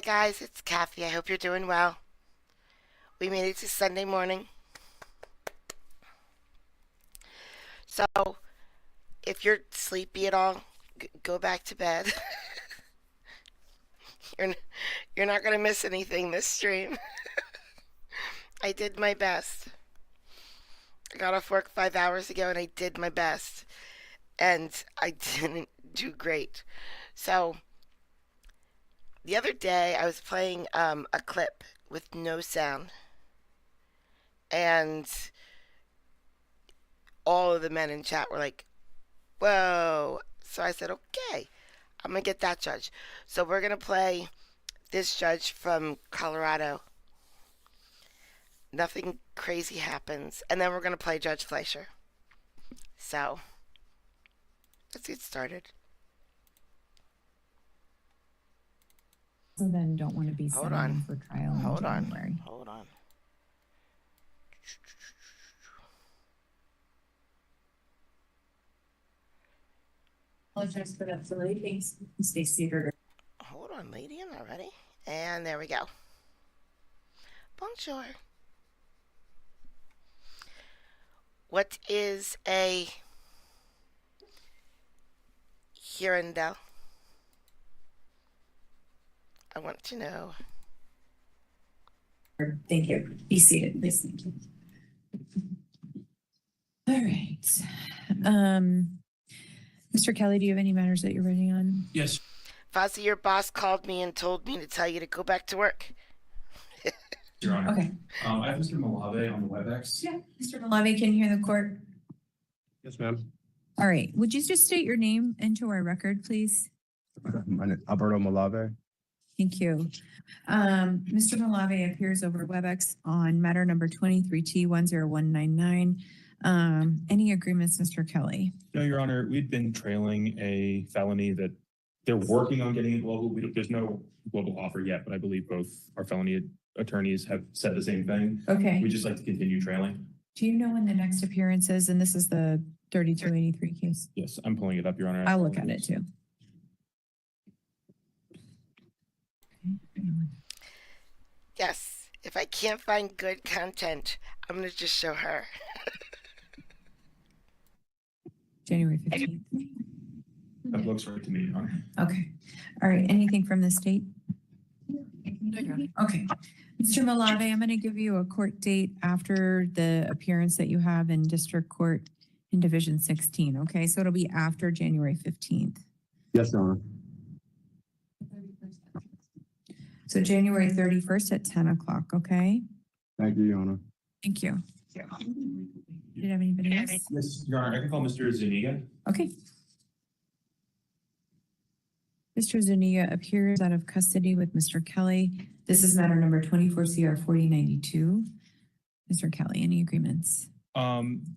Hi guys, it's Kathy. I hope you're doing well. We made it to Sunday morning. So, if you're sleepy at all, go back to bed. you're, you're not going to miss anything this stream. I did my best. I got off work 5 hours ago and I did my best. And I didn't do great. So, the other day I was playing a clip with no sound. And all of the men in chat were like, whoa. So I said, okay, I'm going to get that judge. So we're going to play this judge from Colorado. Nothing crazy happens. And then we're going to play Judge Fleischer. So let's get started. So then don't want to be Hold sending on. them for trial in January. Hold on. Apologize for that delay. Thanks. Stay seated. Hold on, lady. I'm not ready. And there we go. Bonjour. What is a hirondelle? I want to know. Thank you. Be seated, please. Thank you. All right. Mr. Kelly, do you have any matters that you're writing on? Yes. Fozzie, your boss called me and told me to tell you to go back to work. Your Honor. Okay. I have Mr. Malave on the WebEx. Yeah. Mr. Malave, can you hear the court? Yes, ma'am. All right. Would you just state your name into our record, please? My name is Alberto Malave. Thank you. Mr. Malave appears over WebEx on matter number 23T10199. Any agreements, Mr. Kelly? No, Your Honor, we've been trailing a felony that they're working on getting a global. There's no global offer yet, but I believe both our felony attorneys have said the same thing. Okay. We just like to continue trailing. Do you know when the next appearance is? And this is the 3283 case. Yes, I'm pulling it up, Your Honor. I'll look at it too. Yes, if I can't find good content, I'm going to just show her. January 15th. That looks right to me, Your Honor. Okay. All right. Anything from the state? Okay. Mr. Malave, I'm going to give you a court date after the appearance that you have in district court in Division 16. Okay. So it'll be after January 15th. Yes, Your Honor. So January 31st at 10 o'clock. Okay. Thank you, Your Honor. Thank you. Do you have anybody else? Yes, Your Honor, I can call Mr. Zuniga. Okay. Mr. Zuniga appears out of custody with Mr. Kelly. This is matter number 24 CR 4092. Mr. Kelly, any agreements?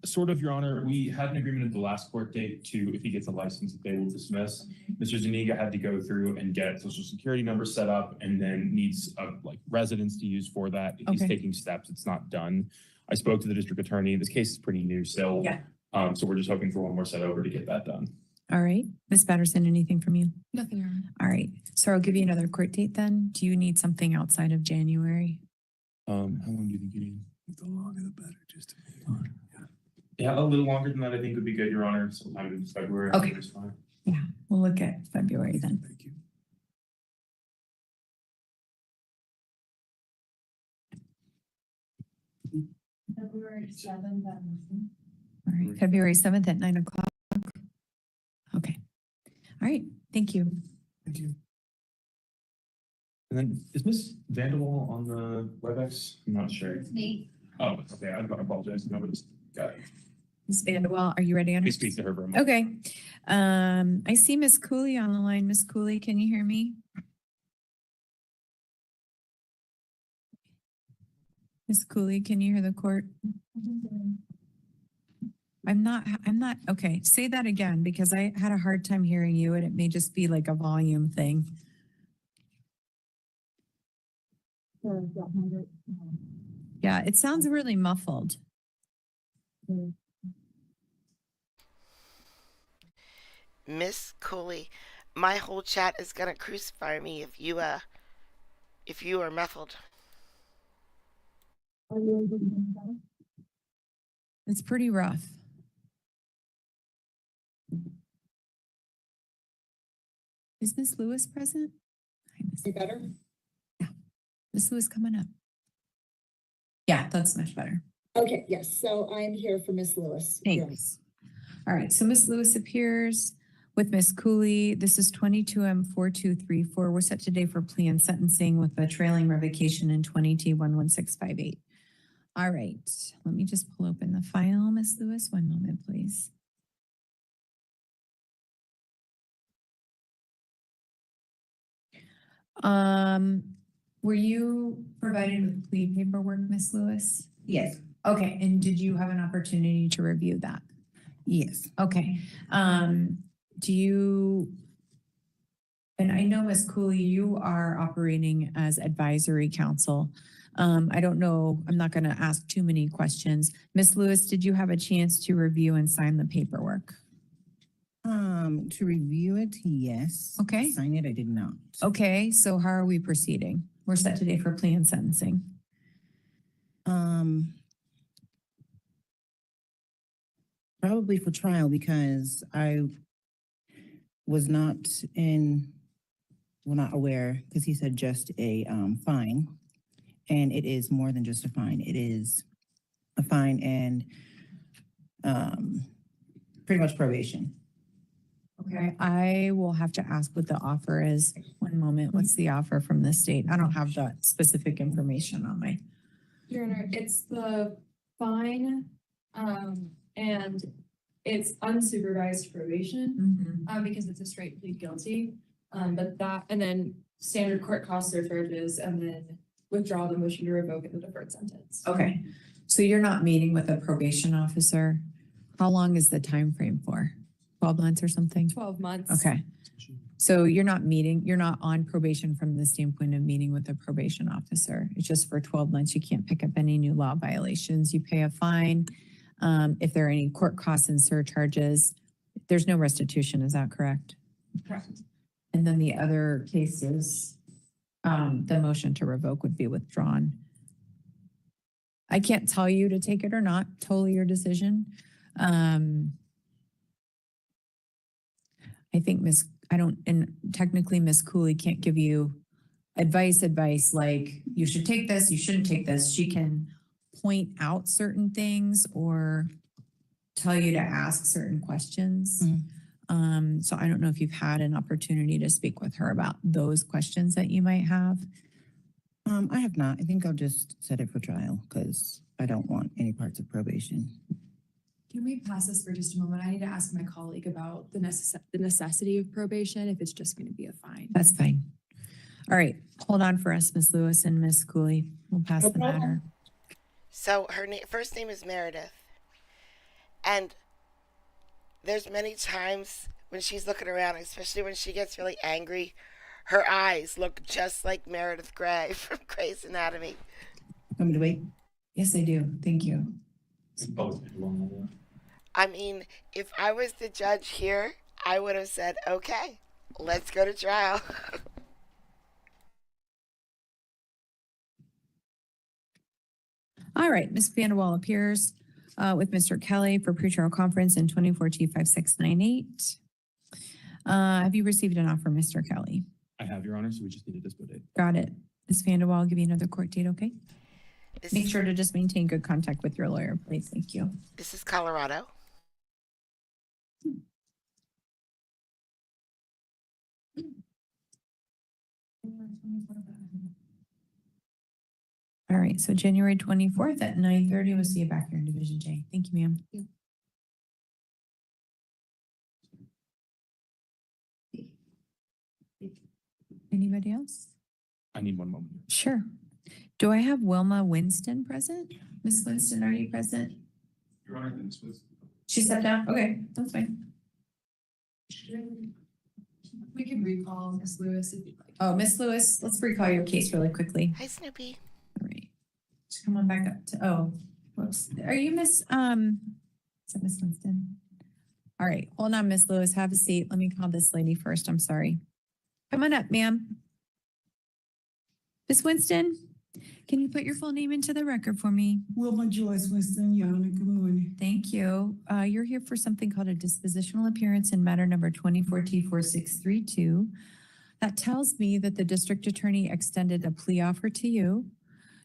Sort of, Your Honor. We had an agreement at the last court date to, if he gets a license, that they will dismiss. Mr. Zuniga had to go through and get social security number set up and then needs like residence to use for that. He's taking steps. It's not done. I spoke to the district attorney. This case is pretty new still. Yeah. So we're just hoping for one more set over to get that done. All right. Ms. Patterson, anything from you? Nothing, Your Honor. All right. So I'll give you another court date then. Do you need something outside of January? How long do you think you need? The longer the better, just to be honest. Yeah, a little longer than that I think would be good, Your Honor. Sometime in February. Okay. Is fine. Yeah, we'll look at February then. Thank you. February 7th. All right. February 7th at 9 o'clock. Okay. All right. Thank you. Thank you. And then is Ms. Vanderwall on the WebEx? I'm not sure. It's me. Oh, okay. I apologize. Nobody's got it. Ms. Vanderwell, are you ready on? Please speak to her for a moment. Okay. I see Ms. Cooley on the line. Ms. Cooley, can you hear me? Ms. Cooley, can you hear the court? I'm not, okay. Say that again because I had a hard time hearing you and it may just be like a volume thing. Yeah, it sounds really muffled. Miss Cooley, my whole chat is going to crucify me if you if you are muffled. It's pretty rough. Is Miss Lewis present? Hi, Miss. Better? Miss Lewis coming up. Yeah, that's much better. Okay, yes, so I'm here for Miss Lewis. Thanks. All right, so Miss Lewis appears with Miss Cooley. This is 22M4234. We're set today for plea and sentencing with a trailing revocation in 20T11658. All right, let me just pull open the file, Miss Lewis. One moment, please. Were you provided with plea paperwork, Miss Lewis? Yes. Okay, and did you have an opportunity to review that? Yes. Okay, do you, and I know Ms. Cooley, you are operating as advisory counsel. I don't know, I'm not gonna ask too many questions. Ms. Lewis, did you have a chance to review and sign the paperwork? To review it, yes. Okay. Sign it, I did not. Okay, so how are we proceeding? We're set today for plea and sentencing. Probably for trial because I was not not aware, because he said just a fine. And it is more than just a fine. It is a fine and pretty much probation. Okay, I will have to ask what the offer is. One moment, what's the offer from the state? I don't have that specific information on my. Your Honor, it's the fine, and it's unsupervised probation, because it's a straight plead guilty. But that, and then standard court cost surcharges, and then withdraw the motion to revoke in the deferred sentence. Okay, so you're not meeting with a probation officer? How long is the time frame for? 12 months or something? 12 months. Okay. So you're not on probation from the standpoint of meeting with a probation officer. It's just for 12 months. You can't pick up any new law violations. You pay a fine. If there are any court costs and surcharges, there's no restitution. Is that correct? Correct. And then the other cases, the motion to revoke would be withdrawn. I can't tell you to take it or not, totally your decision. I think technically Miss Cooley can't give you advice like you should take this, you shouldn't take this. She can point out certain things or tell you to ask certain questions. So I don't know if you've had an opportunity to speak with her about those questions that you might have. I have not. I think I'll just set it for trial because I don't want any parts of probation. Can we pass this for just a moment? I need to ask my colleague about the necessity of probation, if it's just going to be a fine. That's fine. All right, hold on for us, Miss Lewis and Miss Cooley. We'll pass No the problem. matter. So her first name is Meredith. And there's many times when she's looking around, especially when she gets really angry, her eyes look just like Meredith Grey from Grey's Anatomy. Want me to wait? Yes, I do. Thank you. I mean, if I was the judge here, I would have said, okay, let's go to trial. All right, Ms. Vanderwall appears with Mr. Kelly for pretrial conference in 24T5698. Have you received an offer, Mr. Kelly? I have, Your Honor, so we just need a dispo date. Got it. Ms. Vanderwall, I'll give you another court date, okay? This Make is- sure to just maintain good contact with your lawyer, please. Thank you. This is Colorado. All right, so January 24th at 9:30, we'll see you back here in Division J. Thank you, ma'am. Anybody else? I need one moment. Sure. Do I have Wilma Winston present? Miss Winston, are you present? Your Honor, this was. She stepped down? Okay, that's fine. We can recall Ms. Lewis if you'd like. Oh, Miss Lewis, let's recall your case really quickly. Hi, Snoopy. All right. Just come on back up to, oh, whoops. Are you Miss, is that Miss Winston? All right, hold on, Miss Lewis, have a seat. Let me call this lady first. I'm sorry. Come on up, ma'am. Ms. Winston, can you put your full name into the record for me? Wilma Joyce Winston, Your Honor, good morning. Thank you. You're here for something called a dispositional appearance in matter number 24T4632. That tells me that the district attorney extended a plea offer to you.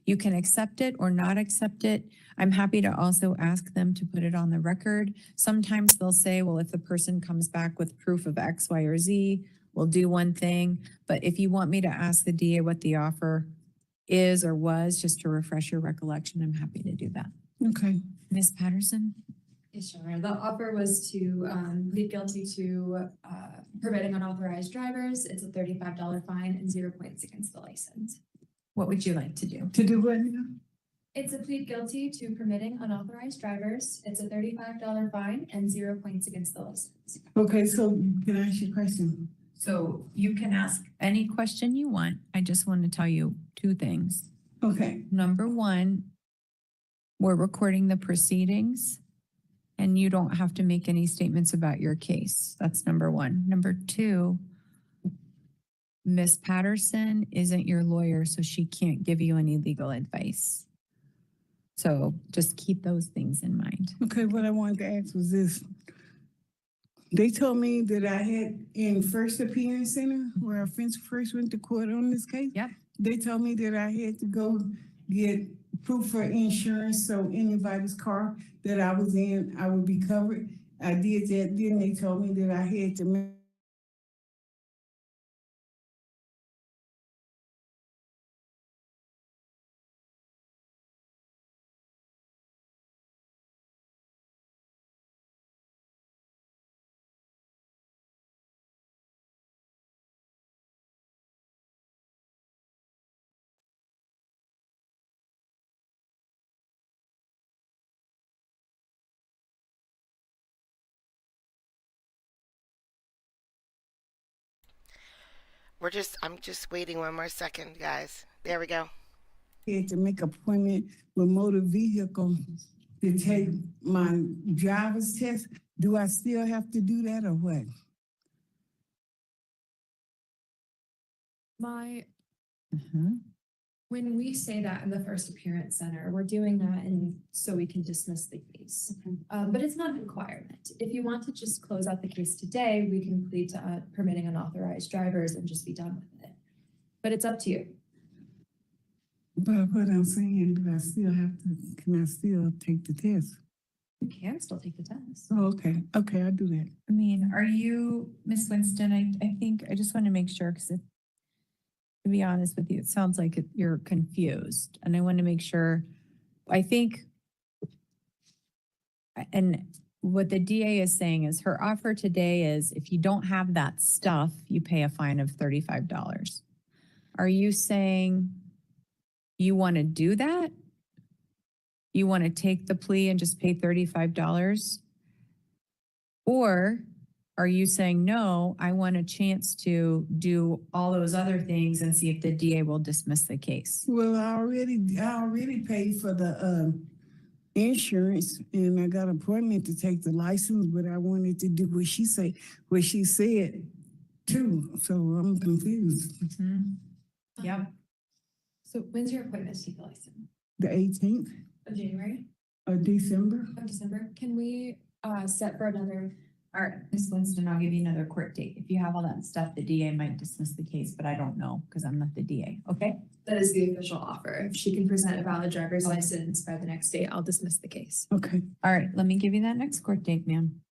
You can accept it or not accept it. I'm happy to also ask them to put it on the record. Sometimes they'll say, well, if the person comes back with proof of X, Y, or Z, we'll do one thing. But if you want me to ask the DA what the offer is or was, just to refresh your recollection, I'm happy to do that. Okay, Ms. Patterson? Yes, Your Honor. The offer was to plead guilty to permitting unauthorized drivers. It's a $35 fine and 0 points against the license. What would you like to do? to do what now? It's a plead guilty to permitting unauthorized drivers. It's a $35 fine and 0 points against the license. Okay, so can I ask you a question? So you can ask any question you want. I just want to tell you two things. Okay, Number one, we're recording the proceedings and you don't have to make any statements about your case. That's number one. Number two, Ms. Patterson isn't your lawyer, so she can't give you any legal advice. So just keep those things in mind. okay, what I wanted to ask was this. They told me that I had in first appearance center where I first went to court on this case. Yep. They told me that I had to go get proof for insurance, so anybody's car that I was in, I would be covered. I did that, then they told me that I had to I'm just waiting one more second, guys. There we go. had to make an appointment with motor vehicle to take my driver's test. Do I still have to do that or what? When we say that in the first appearance center, we're doing that and so we can dismiss the case. But it's not a requirement. If you want to just close out the case today, we can plead to permitting unauthorized drivers and just be done with it. But it's up to you. But what I'm saying, do I still have to, can I still take the test? You can still take the test. Oh, okay, okay, I'll do that. I mean, are you, Ms. Winston, I think, I just want to make sure, because to be honest with you, it sounds like you're confused. And I want to make sure, I think, and what the DA is saying is her offer today is if you don't have that stuff, you pay a fine of $35. Are you saying you want to do that? You want to take the plea and just pay $35? Or are you saying, no, I want a chance to do all those other things and see if the DA will dismiss the case? Well, I already paid for the insurance and I got an appointment to take the license, but I wanted to do what she said too. So I'm confused. Yep. So when's your appointment to take the license? The 18th Of January? of December? Of December? Can we set for another? All right, Ms. Winston, I'll give you another court date. If you have all that stuff, the DA might dismiss the case, but I don't know because I'm not the DA, okay? That is the official offer. If she can present a valid driver's license by the next day, I'll dismiss the case. Okay. All right, let me give you that next court date, ma'am.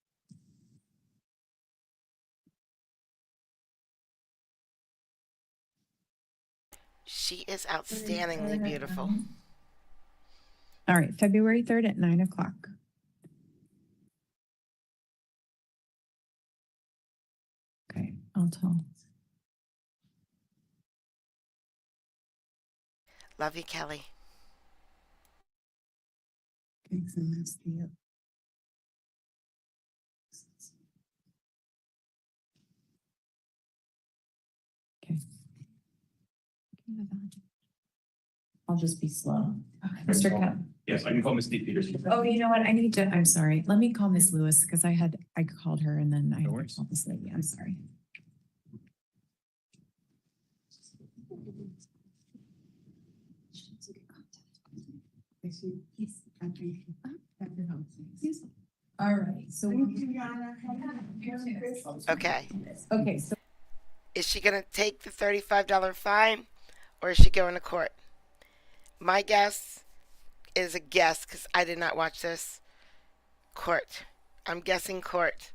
She is outstandingly beautiful. All right, February 3rd at 9 o'clock. Okay, I'll tell. Love you, Kelly. Thanks, and that's the, Okay. I'll just be slow. Mr. Kemp. Yes, I can call Ms. Peters. Oh, you know what? I need to, I'm sorry. Let me call Miss Lewis because I called her and then I No had worries. to call this lady. I'm sorry. All right, so. Okay. Okay, so Is she going to take the $35 fine or is she going to court? My guess is a guess because I did not watch this. Court. I'm guessing court.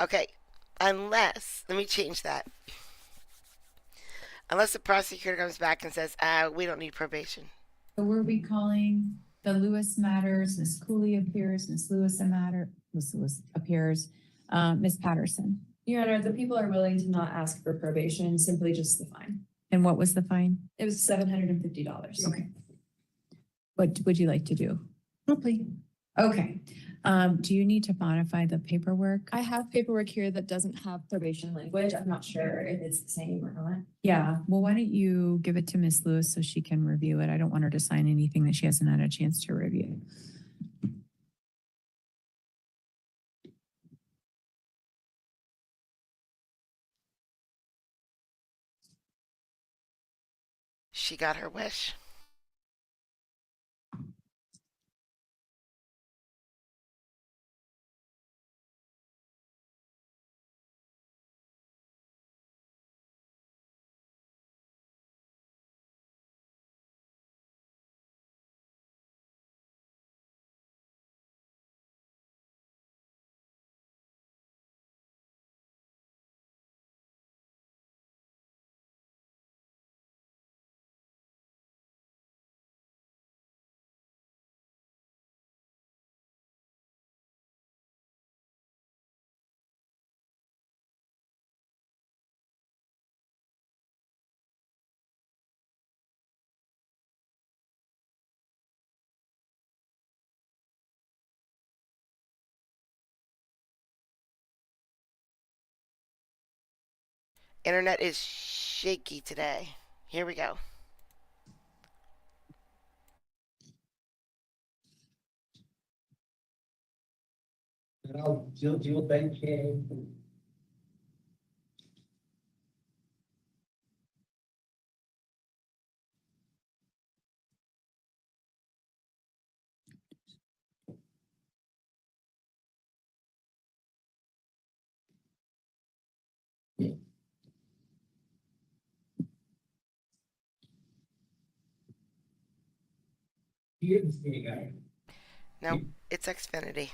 Okay. Unless, let me change that. Unless the prosecutor comes back and says, we don't need probation. So we're recalling the Lewis matters, Miss Cooley appears, Miss Lewis appears, Miss Patterson. Your Honor, the people are willing to not ask for probation, simply just the fine. And what was the fine? It was $750. Okay. What would you like to do? No plea. Okay. Do you need to modify the paperwork? I have paperwork here that doesn't have probation language. I'm not sure if it's the same or not. Yeah, well, why don't you give it to Miss Lewis so she can review it? I don't want her to sign anything that she hasn't had a chance to review. She got her wish. Internet is shaky today. Here we go. No, it's Xfinity.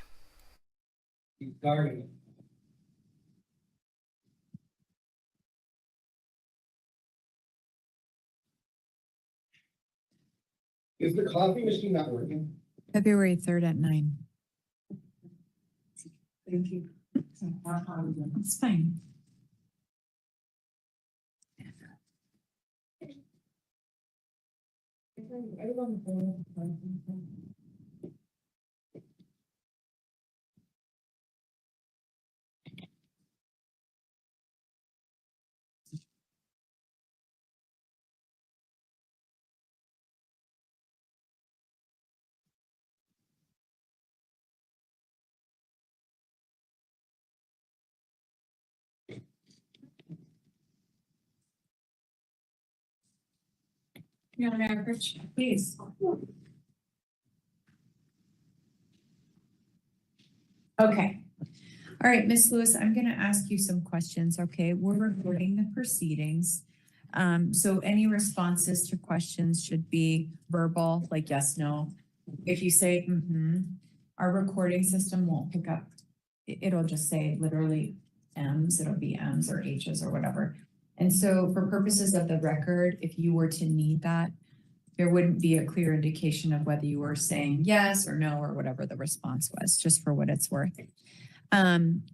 Is the coffee machine not working? February 3rd at 9. Thank you. It's fine. Your Honor, please. Okay. All right, Miss Lewis, I'm going to ask you some questions, okay? We're recording the proceedings. So any responses to questions should be verbal, like yes, no. If you say, our recording system won't pick up. It'll just say literally M's, it'll be M's or H's or whatever. And so for purposes of the record, if you were to need that, there wouldn't be a clear indication of whether you were saying yes or no or whatever the response was, just for what it's worth.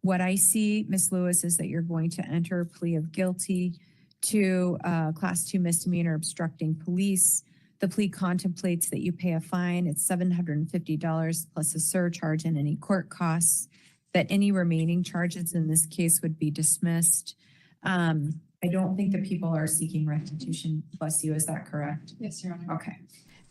What I see, Ms. Lewis, is that you're going to enter a plea of guilty to class 2 misdemeanor obstructing police. The plea contemplates that you pay a fine. It's $750 plus a surcharge and any court costs, that any remaining charges in this case would be dismissed. I don't think the people are seeking restitution, bless you, is that correct? Yes, Your Honor. Okay.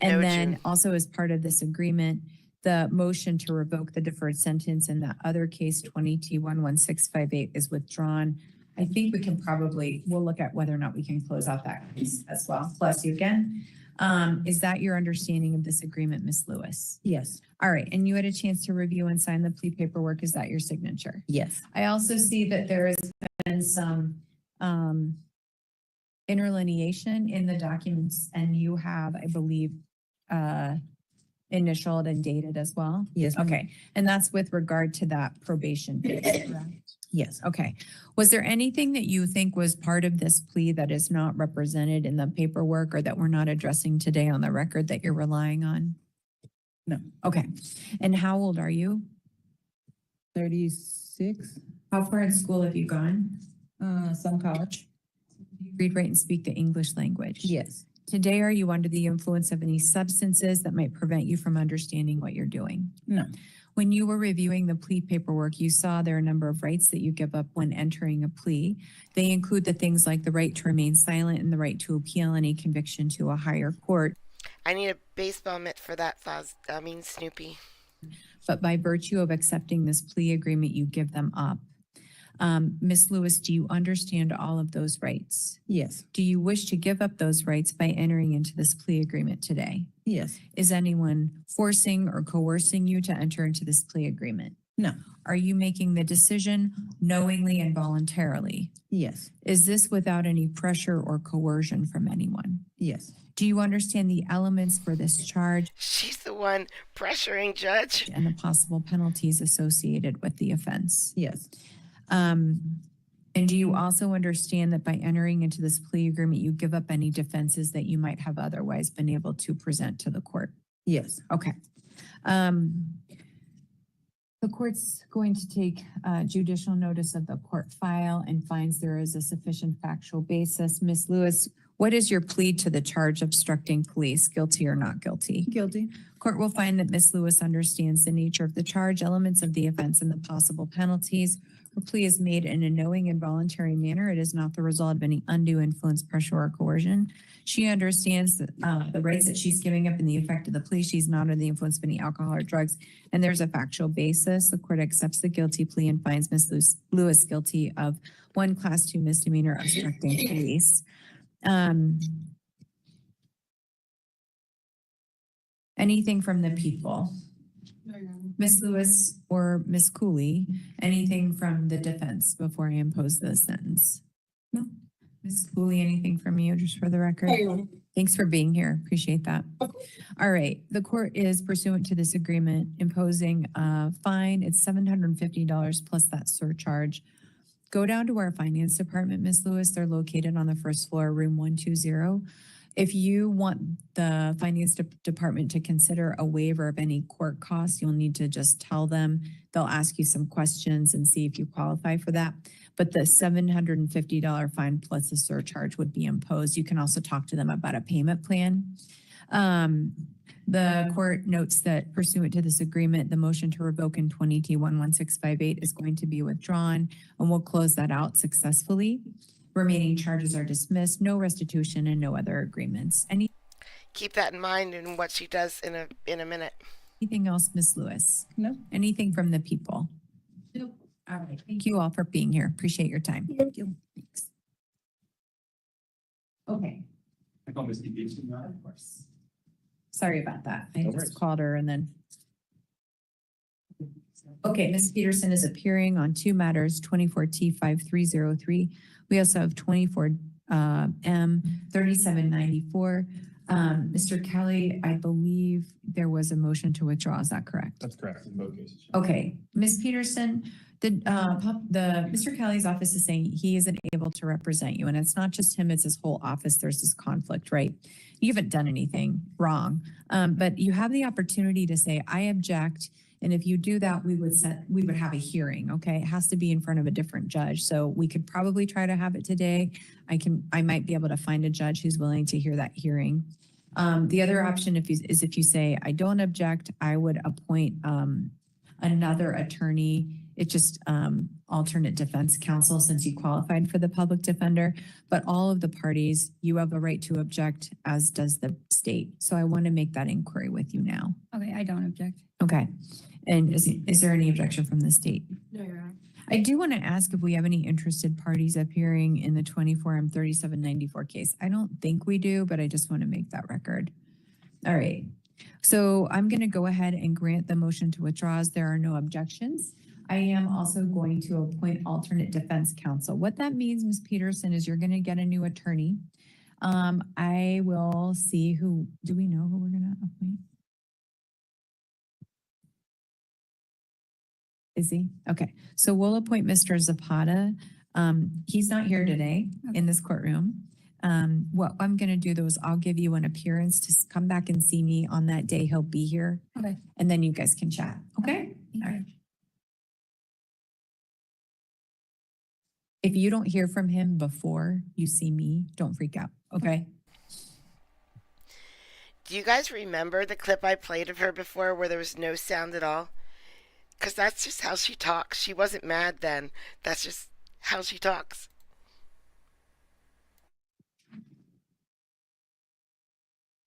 And No, then June. also as part of this agreement, the motion to revoke the deferred sentence in the other case, 20T11658, is withdrawn. I think we can probably, we'll look at whether or not we can close out that case as well. Bless you again. Is that your understanding of this agreement, Ms. Lewis? Yes, All right, and you had a chance to review and sign the plea paperwork. Is that your signature? yes, I also see that there has been some interlineation in the documents, and you have, I believe, initialed and dated as well? yes. ma'am. Okay, and that's with regard to that probation phase, correct? Yes. Okay. Was there anything that you think was part of this plea that is not represented in the paperwork or that we're not addressing today on the record that you're relying on? No. Okay. And how old are you? 36, How far in school have you gone? some college. Read, write, and speak the English language. Yes, Today, are you under the influence of any substances that might prevent you from understanding what you're doing? no, When you were reviewing the plea paperwork, you saw there are a number of rights that you give up when entering a plea. They include the things like the right to remain silent and the right to appeal any conviction to a higher court. I need a baseball mitt for that, Snoopy. But by virtue of accepting this plea agreement, you give them up. Ms. Lewis, do you understand all of those rights? yes, Do you wish to give up those rights by entering into this plea agreement today? yes, Is anyone forcing or coercing you to enter into this plea agreement? no, Are you making the decision knowingly and voluntarily? yes, Is this without any pressure or coercion from anyone? yes, Do you understand the elements for this charge She's the one pressuring Judge. and the possible penalties associated with the offense? yes, And do you also understand that by entering into this plea agreement, you give up any defenses that you might have otherwise been able to present to the court? yes, Okay. The court's going to take judicial notice of the court file and finds there is a sufficient factual basis. Ms. Lewis, what is your plea to the charge obstructing police, guilty or not guilty? guilty. Court will find that Ms. Lewis understands the nature of the charge, elements of the offense, and the possible penalties. Her plea is made in a knowing and voluntary manner. It is not the result of any undue influence, pressure, or coercion. She understands the rights that she's giving up in the effect of the plea. She's not under the influence of any alcohol or drugs, and there's a factual basis. The court accepts the guilty plea and finds Ms. Lewis guilty of 1 Class 2 misdemeanor obstructing police. Anything from the people? Ms. Lewis or Ms. Cooley, anything from the defense before I impose the sentence? No. Ms. Cooley, anything from you, just for the record? Thanks for being here. Appreciate that. All right. The court is pursuant to this agreement imposing a fine. It's $750 plus that surcharge. Go down to our finance department, Ms. Lewis. They're located on the first floor, room 120. If you want the finance department to consider a waiver of any court costs, you'll need to just tell them. They'll ask you some questions and see if you qualify for that. But the $750 fine plus the surcharge would be imposed. You can also talk to them about a payment plan. The court notes that pursuant to this agreement, the motion to revoke in 20T11658 is going to be withdrawn, and we'll close that out successfully. Remaining charges are dismissed, no restitution and no other agreements. Keep that in mind in what she does in a minute. Anything else, Ms. Lewis? No. Anything from the people? Nope. All right. Thank you all for being here. Appreciate your time. Thank you. Thanks. Okay. I call Ms. Peterson. Of course. Sorry about that. I No just worries. called her and then. Okay, Ms. Peterson is appearing on 2 matters, 24T5303. We also have 24M3794. Mr. Kelly, I believe there was a motion to withdraw. Is that correct? That's correct in both cases. Okay, Ms. Peterson, Mr. Kelly's office is saying he isn't able to represent you, and it's not just him, it's his whole office. There's this conflict, right? You haven't done anything wrong, but you have the opportunity to say, I object. And if you do that, we would have a hearing, okay? It has to be in front of a different judge. So we could probably try to have it today. I might be able to find a judge who's willing to hear that hearing. The other option is if you say, I don't object, I would appoint another attorney. It's just alternate defense counsel since you qualified for the public defender. But all of the parties, you have a right to object, as does the state. So I want to make that inquiry with you now. Okay, I don't object. Okay. And is there any objection from the state? No, Your Honor. I do want to ask if we have any interested parties appearing in the 24M3794 case. I don't think we do, but I just want to make that record. All right. So I'm going to go ahead and grant the motion to withdraw as there are no objections. I am also going to appoint alternate defense counsel. What that means, Ms. Peterson, is you're going to get a new attorney. I will see do we know who we're going to appoint? Is he? Okay. So we'll appoint Mr. Zapata. He's not here today in this courtroom. What I'm going to do though is I'll give you an appearance to come back and see me on that day. He'll be here. Okay. And then you guys can chat. Okay. All right. If you don't hear from him before you see me, don't freak out. Okay. Do you guys remember the clip I played of her before where there was no sound at all? Because that's just how she talks. She wasn't mad then. That's just how she talks.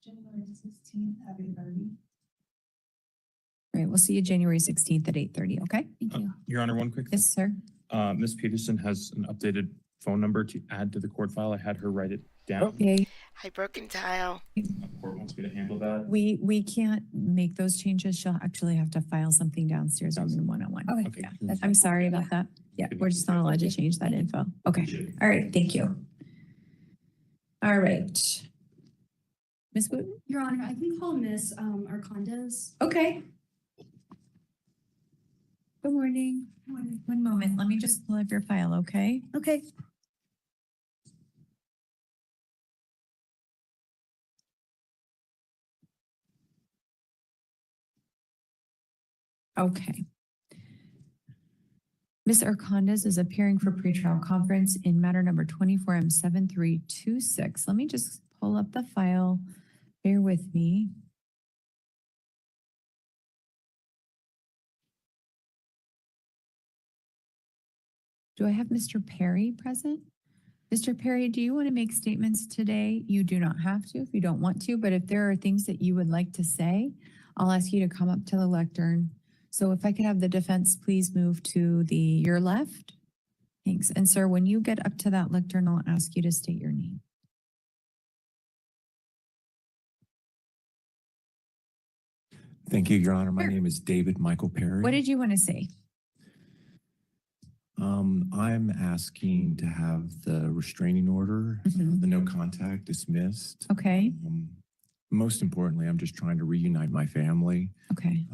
January 16th at 8:30. All right, we'll see you January 16th at 8:30, okay? Thank you. Your Honor, one quick thing. Yes, sir. Ms. Peterson has an updated phone number to add to the court file. I had her write it down. Okay, Hi, broken tile. The court wants me to handle that. we can't make those changes. She'll actually have to file something downstairs on the one-on-one. Okay. Yeah, I'm sorry about that. Yeah, we're just not allowed to change that info. Okay, all right, thank you. All right. Ms. Wooten? Your Honor, I can call Miss Arcondes. Okay. Good morning. One moment, let me just pull up your file, okay? Okay. Okay. Ms. Arcondes is appearing for pretrial conference in matter number 24M7326. Let me just pull up the file. Bear with me. Do I have Mr. Perry present? Mr. Perry, do you want to make statements today? You do not have to if you don't want to, but if there are things that you would like to say, I'll ask you to come up to the lectern. So if I could have the defense please move to your left. Thanks. And sir, when you get up to that lectern, I'll ask you to state your name. Thank you, Your Honor. My Sure. name is David Michael Perry. What did you want to say? I'm asking to have the restraining order, Mhm. the no contact dismissed. Okay, Most importantly, I'm just trying to reunite my family. okay,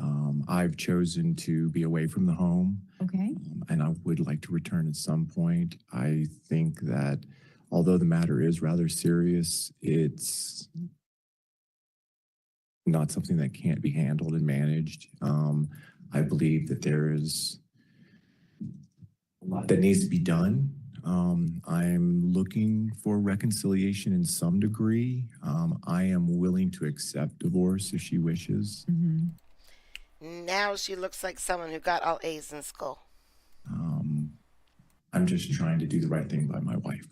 I've chosen to be away from the home, okay. and I would like to return at some point. I think that although the matter is rather serious, it's not something that can't be handled and managed. I believe that there is a lot that needs to be done. I'm looking for reconciliation in some degree. I am willing to accept divorce if she wishes. Mhm. Now she looks like someone who got all A's in school. I'm just trying to do the right thing by my wife.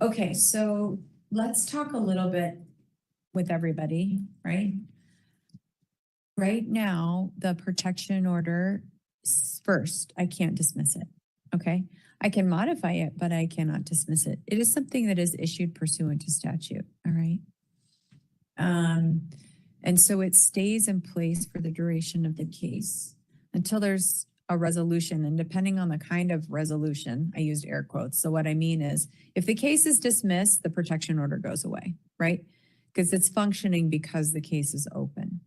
Okay, so let's talk a little bit with everybody, right? Right now, the protection order, first, I can't dismiss it, okay? I can modify it, but I cannot dismiss it. It is something that is issued pursuant to statute, all right? And so it stays in place for the duration of the case until there's a resolution, and depending on the kind of resolution, I used air quotes. So what I mean is, if the case is dismissed, the protection order goes away, right? Because it's functioning because the case is open.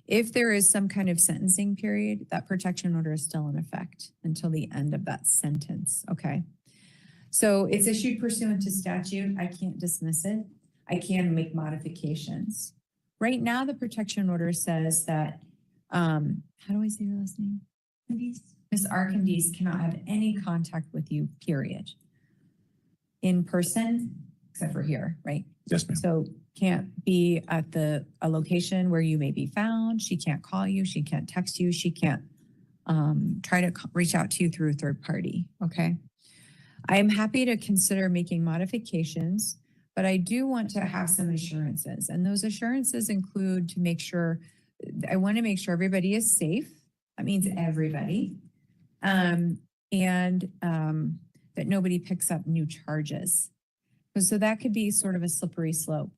If there is some kind of sentencing period, that protection order is still in effect until the end of that sentence, okay? So it's issued pursuant to statute. I can't dismiss it. I can make modifications. Right now, the protection order says that, how do I say your last name? Ms. Arcondes cannot have any contact with you, period. In person, except for here, right? Yes, ma'am. So can't be at a location where you may be found. She can't call you. She can't text you. She can't try to reach out to you through a third party, okay? I am happy to consider making modifications, but I do want to have some assurances. And those assurances include to make sure, I want to make sure everybody is safe. That means everybody. and that nobody picks up new charges. So that could be sort of a slippery slope.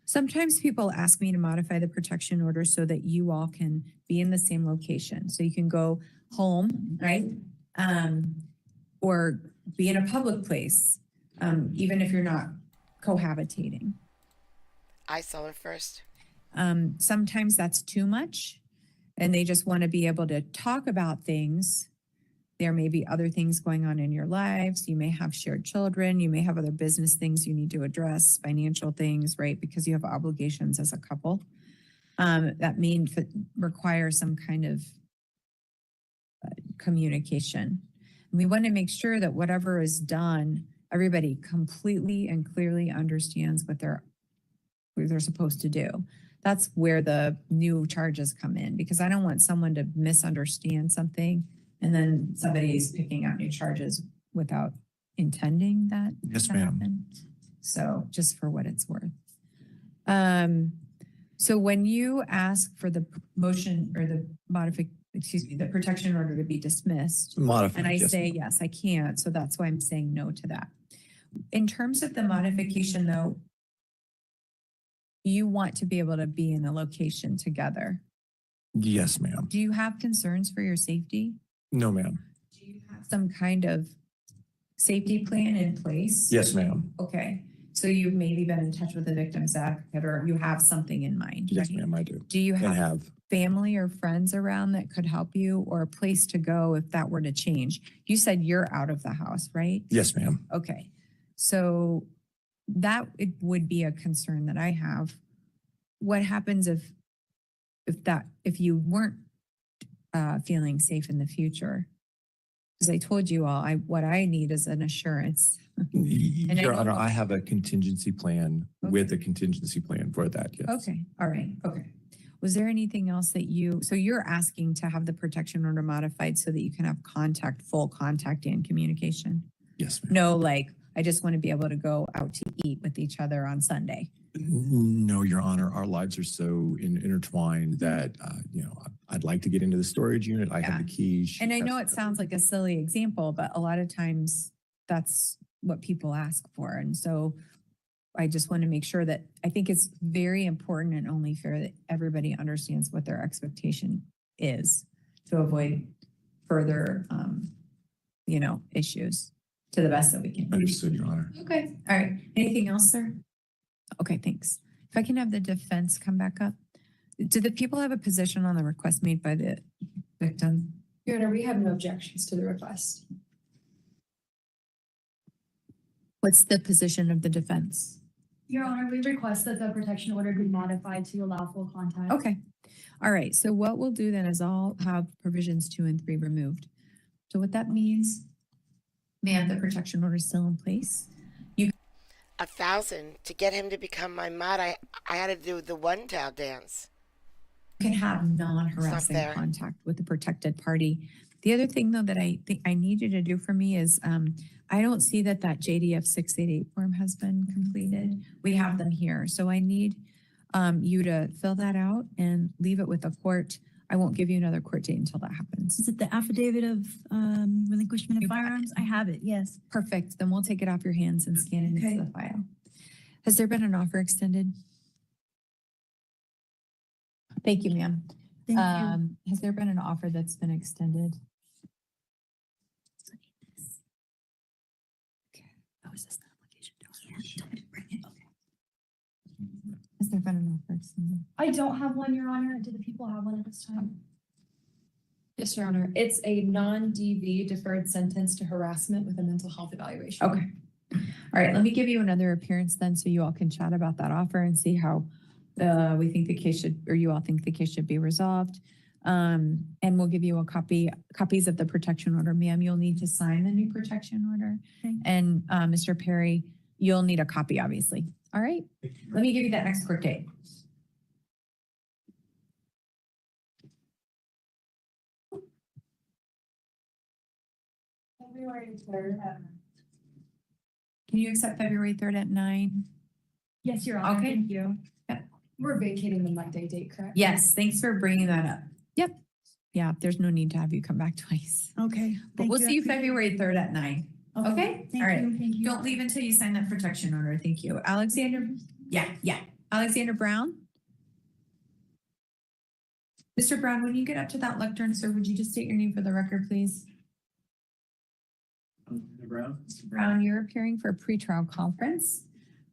Sometimes people ask me to modify the protection order so that you all can be in the same location. So you can go home, right? Or be in a public place, even if you're not cohabitating. I saw her first. Sometimes that's too much and they just want to be able to talk about things. There may be other things going on in your lives. You may have shared children. You may have other business things you need to address, financial things, right? Because you have obligations as a couple. That may require some kind of communication. And we want to make sure that whatever is done, everybody completely and clearly understands what they're supposed to do. That's where the new charges come in, because I don't want someone to misunderstand something and then somebody is picking out new charges without intending that Yes, to ma'am. happen. So just for what it's worth. So when you ask for the motion or the the protection order to be dismissed, Modified. and I yes, say, ma'am. yes, I can't. So that's why I'm saying no to that. In terms of the modification though, you want to be able to be in a location together. Yes, ma'am. Do you have concerns for your safety? No, ma'am. Do you have some kind of safety plan in place? Yes, ma'am. Okay. So you've maybe been in touch with the victim's advocate, or you have something in mind, Yes, right? ma'am, I do. Do you And have have. family or friends around that could help you, or a place to go if that were to change? You said you're out of the house, right? Yes, ma'am. Okay. So that it would be a concern that I have. What happens if you weren't feeling safe in the future? Because I told you all, what I need is an assurance. And I Your know- Honor, I have a contingency plan with a contingency plan for that, yes. Okay, all right, okay. Was there anything else that so you're asking to have the protection order modified so that you can have full contact and communication? Yes, ma'am. No, like, I just want to be able to go out to eat with each other on Sunday. No, Your Honor, our lives are so intertwined that, I'd like to get into the storage unit. I have the keys. she And I has know the- it sounds like a silly example, but a lot of times that's what people ask for. And so I just want to make sure that I think it's very important and only fair that everybody understands what their expectation is to avoid further, issues to the best that we can. Understood, Your Honor. Okay, all right. Anything else, sir? Okay, thanks. If I can have the defense come back up. Do the people have a position on the request made by the victim? Your Honor, we have no objections to the request. What's the position of the defense? Your Honor, we request that the protection order be modified to allow full contact. Okay. All right. So what we'll do then is I'll have provisions 2 and 3 removed. So what that means, ma'am, the protection order is still in place. 1,000 to get him to become my mod. I had to do the one towel dance. You can have non-harassing fair. contact with the protected party. The other thing though that I think I need you to do for me is I don't see that JDF 688 form has been completed. We have them here. So I need you to fill that out and leave it with the court. I won't give you another court date until that happens. Is it the affidavit of relinquishment You of got it. firearms? I have it, yes. Perfect. Then we'll take it off your hands and scan it Okay. into the file. Has there been an offer extended? Thank you, ma'am. Thank you. Has there been an offer that's been extended? Oh, is this the application? Yeah, bring it. Okay. Has there been an offer extended? I don't have one, Your Honor. Do the people have one at this time? Yes, Your Honor. It's a non-DV deferred sentence to harassment with a mental health evaluation. Okay. All right, let me give you another appearance then so you all can chat about that offer and see how we think the case should, or you all think the case should be resolved. And we'll give you copies of the protection order. Ma'am, you'll need to sign the new protection order. Okay. And Mr. Perry, you'll need a copy, obviously. All right, let me give you that next court date. February 3rd. Can you accept February 3rd at 9? Yes, Your Honor. Okay. Thank you. Yep. We're vacating the Monday date, correct? Yes, thanks for bringing that up. Yep. Yeah, there's no need to have you come back twice. Okay. We'll But we'll see you February 3rd at 9. Okay? Thank All right. you, thank you. Don't leave until you sign that protection order. Thank you. Alexander? Yeah. Alexander Brown? Mr. Brown, when you get up to that lectern, sir, would you just state your name for the record, please? Brown? Mr. Brown, you're appearing for a pretrial conference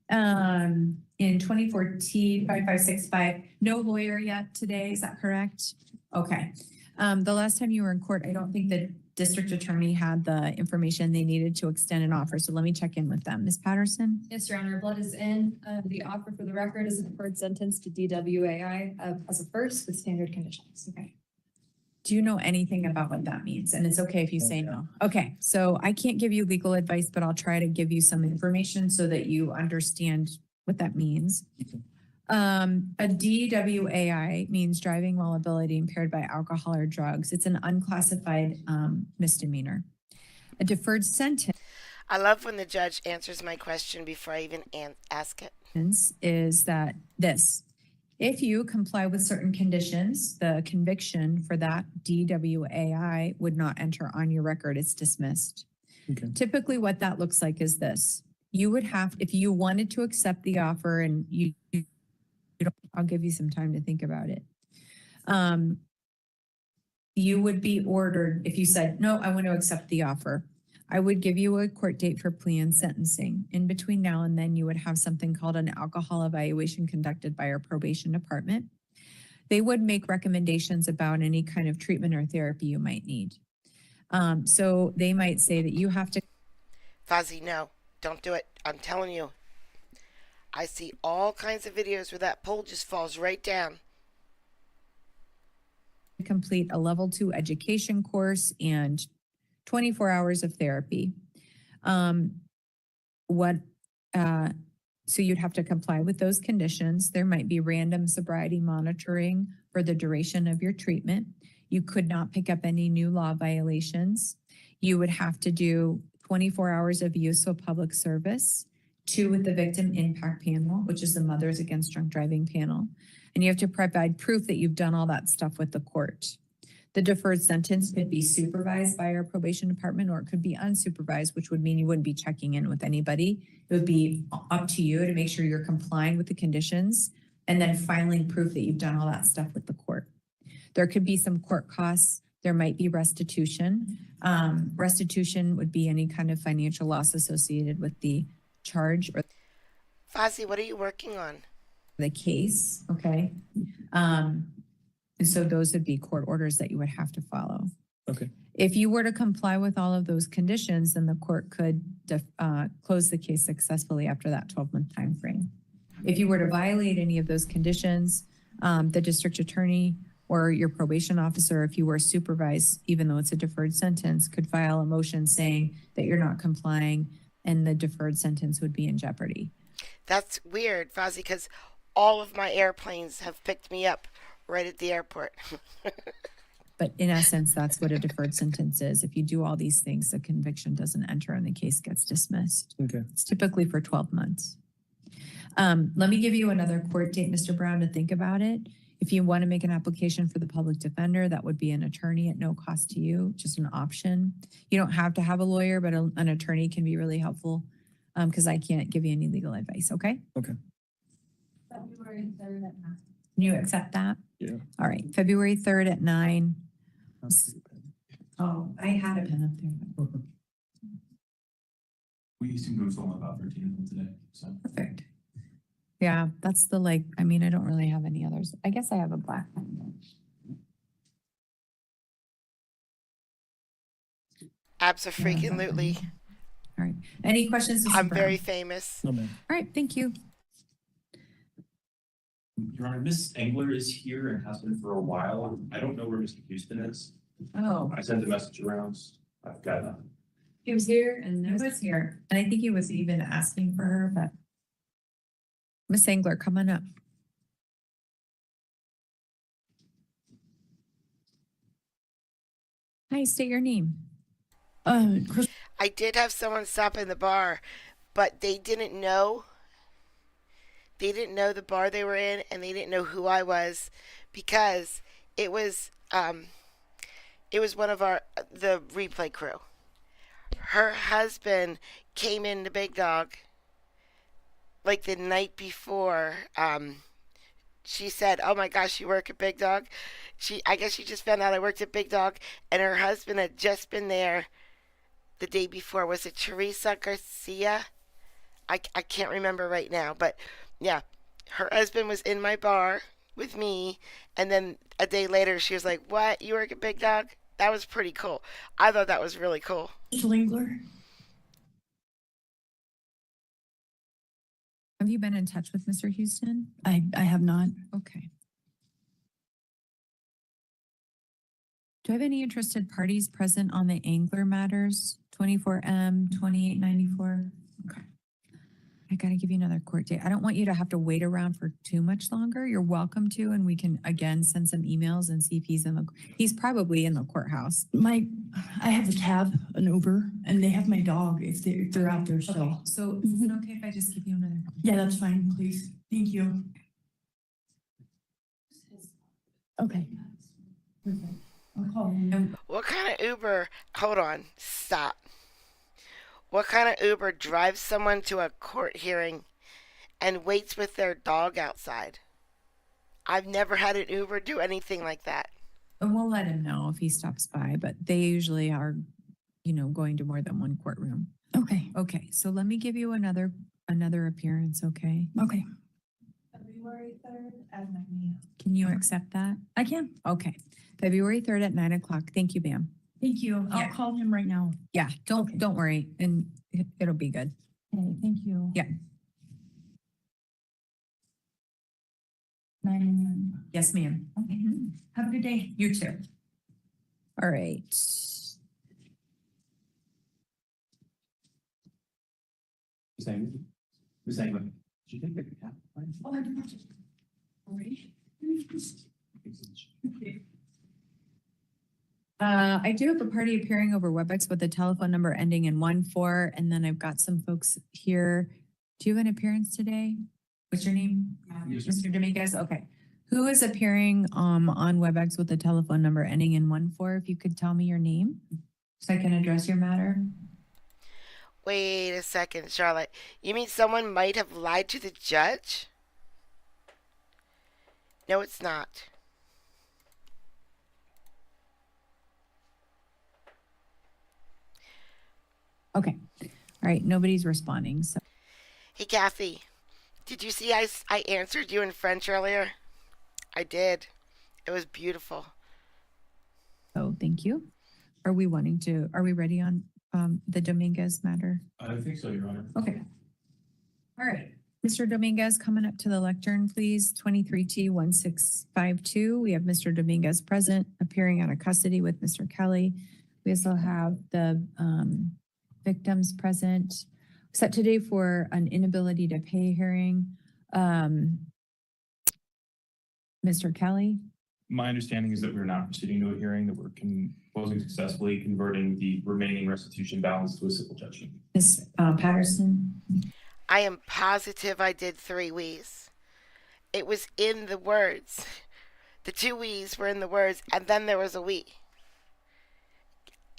in 2014 5565. No lawyer yet today, is that correct? Okay. The last time you were in court, I don't think the district attorney had the information they needed to extend an offer. So let me check in with them. Ms. Patterson? Yes, Your Honor, blood is in. The offer for the record is a deferred sentence to DWAI as a first with standard conditions. Okay. Do you know anything about what that means? And it's okay if you say no. Okay, so I can't give you legal advice, but I'll try to give you some information so that you understand what that means. A DWAI means driving while ability impaired by alcohol or drugs. It's an unclassified misdemeanor. A deferred sentence I love when the judge answers my question before I even ask it. is that this. If you comply with certain conditions, the conviction for that DWAI would not enter on your record. It's dismissed. Okay. Typically what that looks like is this. You would have, if you wanted to accept the offer and you don't, I'll give you some time to think about it. You would be ordered, if you said, no, I want to accept the offer, I would give you a court date for plea and sentencing. In between now and then, you would have something called an alcohol evaluation conducted by our probation department. They would make recommendations about any kind of treatment or therapy you might need. So they might say that you have to. Fozzie, no, don't do it. I'm telling you. I see all kinds of videos where that pole just falls right down. Complete a level 2 education course and 24 hours of therapy. So you'd have to comply with those conditions. There might be random sobriety monitoring for the duration of your treatment. You could not pick up any new law violations. You would have to do 24 hours of use of public service, 2 with the victim impact panel, which is the Mothers Against Drunk Driving panel. And you have to provide proof that you've done all that stuff with the court. The deferred sentence could be supervised by our probation department, or it could be unsupervised, which would mean you wouldn't be checking in with anybody. It would be up to you to make sure you're complying with the conditions and then filing proof that you've done all that stuff with the court. There could be some court costs. There might be restitution. Restitution would be any kind of financial loss associated with the charge or Fozzie, what are you working on? the case, okay? And so those would be court orders that you would have to follow. Okay. If you were to comply with all of those conditions, then the court could close the case successfully after that 12-month time frame. If you were to violate any of those conditions, the district attorney or your probation officer, if you were supervised, even though it's a deferred sentence, could file a motion saying that you're not complying and the deferred sentence would be in jeopardy. That's weird, Fozzie, because all of my airplanes have picked me up right at the airport. But in essence, that's what a deferred sentence is. If you do all these things, the conviction doesn't enter and the case gets dismissed. Okay. It's typically for 12 months. Let me give you another court date, Mr. Brown, to think about it. If you want to make an application for the public defender, that would be an attorney at no cost to you, just an option. You don't have to have a lawyer, but an attorney can be really helpful because I can't give you any legal advice, okay? Okay. February 3rd at 9. Can you accept that? Yeah. All right, February 3rd at 9. Oh, I had a pen up there. We seem to have sold about 13 of them today, so. Perfect. Yeah, that's the I don't really have any others. I guess I have a black pen. Abso-freaking-lutely. All right. Any questions? Mr. I'm Brown? very famous. No, ma'am. All right, thank you. Your Honor, Ms. Engler is here and has been for a while. I don't know where Mr. Houston is. Oh, I sent a message around. I've got he was here and I was here. And I think he was even asking for her, but Miss Engler, come on up. Hi, state your name. I did have someone stop in the bar, but they didn't know. They didn't know the bar they were in, and they didn't know who I was because it was It was one of the replay crew. Her husband came in the Big Dog like the night before. She said, "Oh my gosh, you work at Big Dog?" I guess she just found out I worked at Big Dog, and her husband had just been there the day before. Was it Teresa Garcia? I can't remember right now, but yeah, her husband was in my bar with me, and then a day later she was like, "What? You work at Big Dog?" That was pretty cool. I thought that was really cool. Mr. Lingler? Have you been in touch with Mr. Houston? I have not. Okay. Do I have any interested parties present on the Angler matters? 24M 2894. Okay. I gotta give you another court date. I don't want you to have to wait around for too much longer. You're welcome to, and we can again send some emails and see if he's probably in the courthouse. I have a cab, an Uber, and they have my dog if they're out there still. Okay. So is it okay if I just give you another? Yeah, that's fine, please. Thank you. Okay. Perfect. I'll call him. What kind of Uber? Hold on. Stop. What kind of Uber drives someone to a court hearing and waits with their dog outside? I've never had an Uber do anything like that. And we'll let him know if he stops by, but they usually are, going to more than one courtroom. Okay. Okay, so let me give you another appearance, okay? Okay. February 3rd at 9 a.m. Can you accept that? I can. Okay, February 3rd at 9 o'clock. Thank you, ma'am. Thank you. Yeah. I'll call him right now. Yeah, don't worry, and it'll be good. Okay, thank you. Yeah. 9 a.m. Yes, ma'am. Okay. Have a good day. You too. All right. Who's saying, did you take the cap? Oh, I did. Already? I do have a party appearing over WebEx with a telephone number ending in 14, and then I've got some folks here. Do you have an appearance today? What's your name? Yes, Mr. Dominguez? Okay. Who is appearing on WebEx with a telephone number ending in 14? If you could tell me your name so I can address your matter. Wait a second, Charlotte. You mean someone might have lied to the judge? No, it's not. Okay. All right. Nobody's responding. So Hey, Kathy. Did you see I answered you in French earlier? I did. It was beautiful. thank you. Are we ready on the Dominguez matter? I think so, Your Honor. Okay. All right. Mr. Dominguez, coming up to the lectern, please. 23T1652. We have Mr. Dominguez present, appearing out of custody with Mr. Kelly. We also have the victims present. Set today for an inability to pay hearing. Mr. Kelly? My understanding is that we're not proceeding to a hearing, that we're closing successfully, converting the remaining restitution balance to a civil judgment. Ms. Patterson? I am positive I did 3 wees. It was in the words. The 2 wees were in the words, and then there was a wee.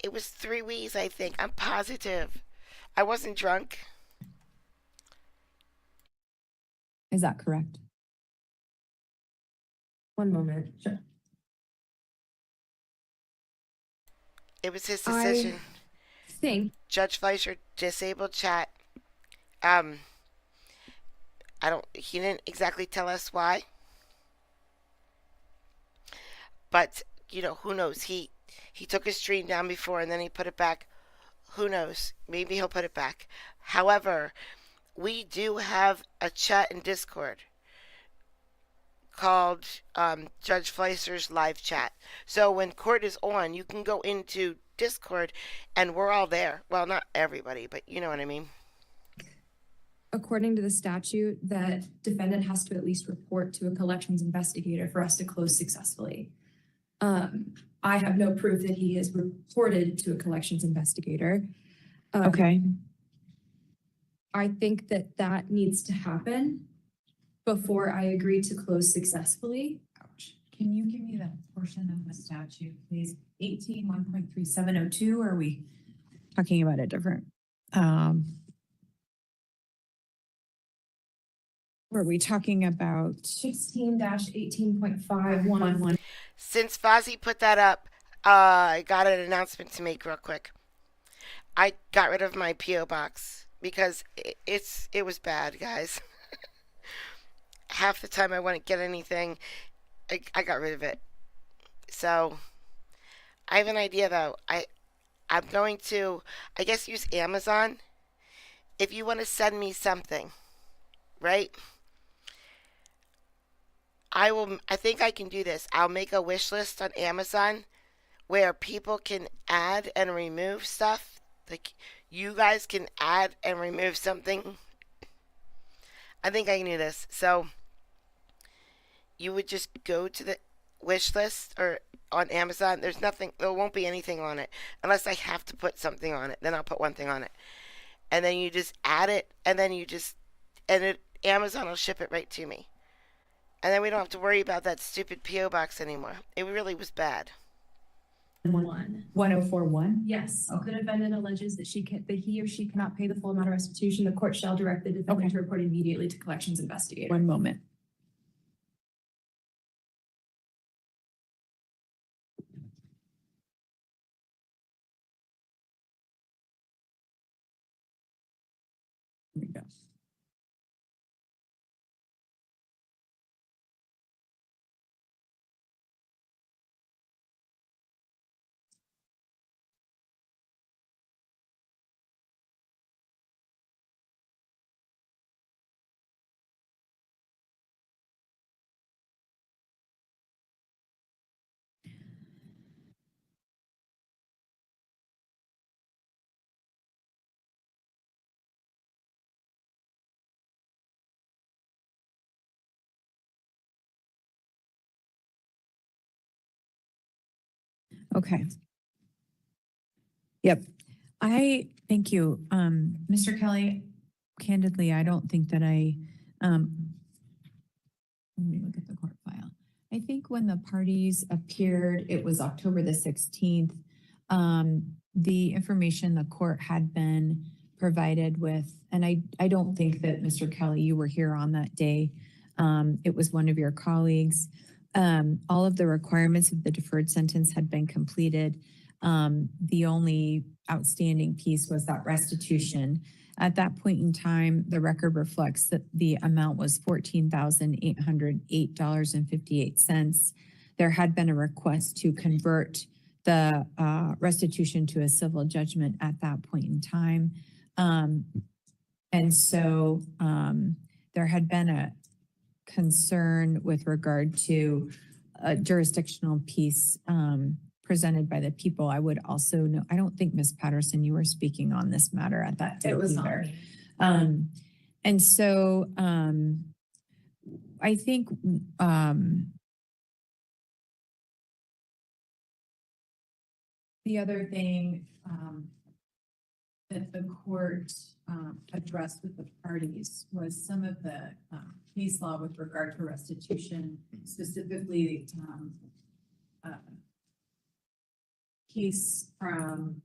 It was 3 wees, I think. I'm positive. I wasn't drunk. Is that correct? One moment. Sure. It was his decision. Think Judge Fleischer disabled chat. He didn't exactly tell us why. But, who knows? He took his stream down before and then he put it back. Who knows? Maybe he'll put it back. However, we do have a chat in Discord called Judge Fleischer's live chat. So when court is on, you can go into Discord and we're all there. Well, not everybody, but you know what I mean. according to the statute, that defendant has to at least report to a collections investigator for us to close successfully. I have no proof that he has reported to a collections investigator. Okay. I think that that needs to happen before I agree to close successfully. Can you give me that portion of the statute, please? 18.1.3702, are we talking about a different, were we talking about 16-18.511. Since Fozzie put that up, I got an announcement to make real quick. I got rid of my P.O. box because it was bad, guys. Half the time I wouldn't get anything. I got rid of it. So I have an idea though. I'm going to, I guess, use Amazon. If you want to send me something, right? I think I can do this. I'll make a wish list on Amazon where people can add and remove stuff. Like, you guys can add and remove something. I think I can do this. So you would just go to the wish list or on Amazon. There won't be anything on it unless I have to put something on it. Then I'll put one thing on it. And then you just add it, and then Amazon will ship it right to me. And then we don't have to worry about that stupid P.O. box anymore. It really was bad. 1041? Yes, the defendant alleges that he or she cannot pay the full amount of restitution. The court shall direct the defendant to report immediately to collections investigator. One moment. Here we go. Okay. Yep. Thank you. Mr. Kelly, candidly, I don't think that let me look at the court file. I think when the parties appeared, it was October the 16th. The information the court had been provided with, and I don't think that Mr. Kelly, you were here on that day. It was one of your colleagues. All of the requirements of the deferred sentence had been completed. The only outstanding piece was that restitution. At that point in time, the record reflects that the amount was $14,808.58. There had been a request to convert the restitution to a civil judgment at that point in time. And so there had been a concern with regard to a jurisdictional piece presented by the people. I would also know, I don't think Ms. Patterson, you were speaking on this matter at that time. It was either. not me. And so I think the other thing that the court addressed with the parties was some of the case law with regard to restitution, specifically case from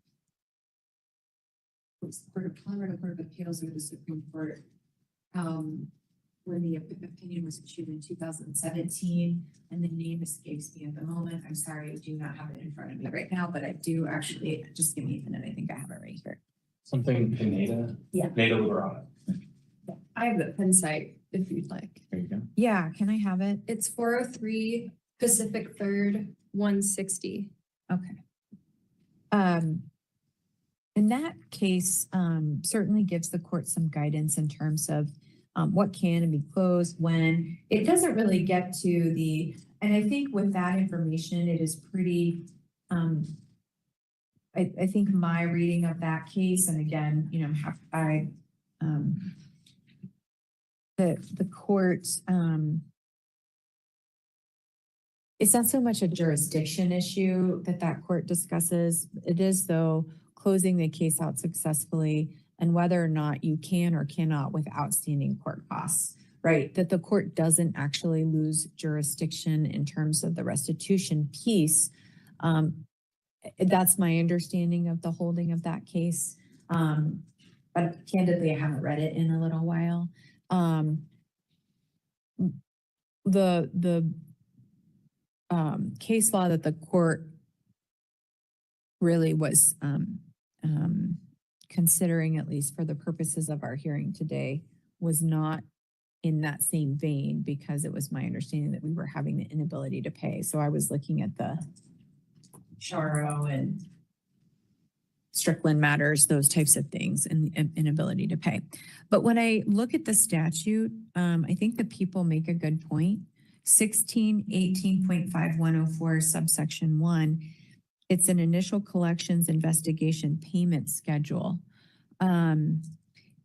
Colorado Court of Appeals or the Supreme Court, where the opinion was issued in 2017, and the name escapes me at the moment. I'm sorry, I do not have it in front of me right now, but I do actually, just give me a minute, I think I have it right here. Something Pineda? Yeah. Pineda Liberado. I have the pen site if you'd like. There you go. Yeah, can I have it? It's 403 Pacific 3rd, 160. Okay. And that case certainly gives the court some guidance in terms of what can be closed, when. It doesn't really get to and I think with that information, it is pretty, I think my reading of that case, and again, you know, the court, it's not so much a jurisdiction issue that court discusses. It is, though, closing the case out successfully and whether or not you can or cannot with outstanding court costs. right, that the court doesn't actually lose jurisdiction in terms of the restitution piece. That's my understanding of the holding of that case. But candidly, I haven't read it in a little while. The case law that the court really was considering, at least for the purposes of our hearing today, was not in that same vein, because it was my understanding that we were having the inability to pay. So I was looking at the Charo and Strickland matters, those types of things, and inability to pay. But when I look at the statute, I think the people make a good point. 1618.5104 subsection 1, it's an initial collections investigation payment schedule.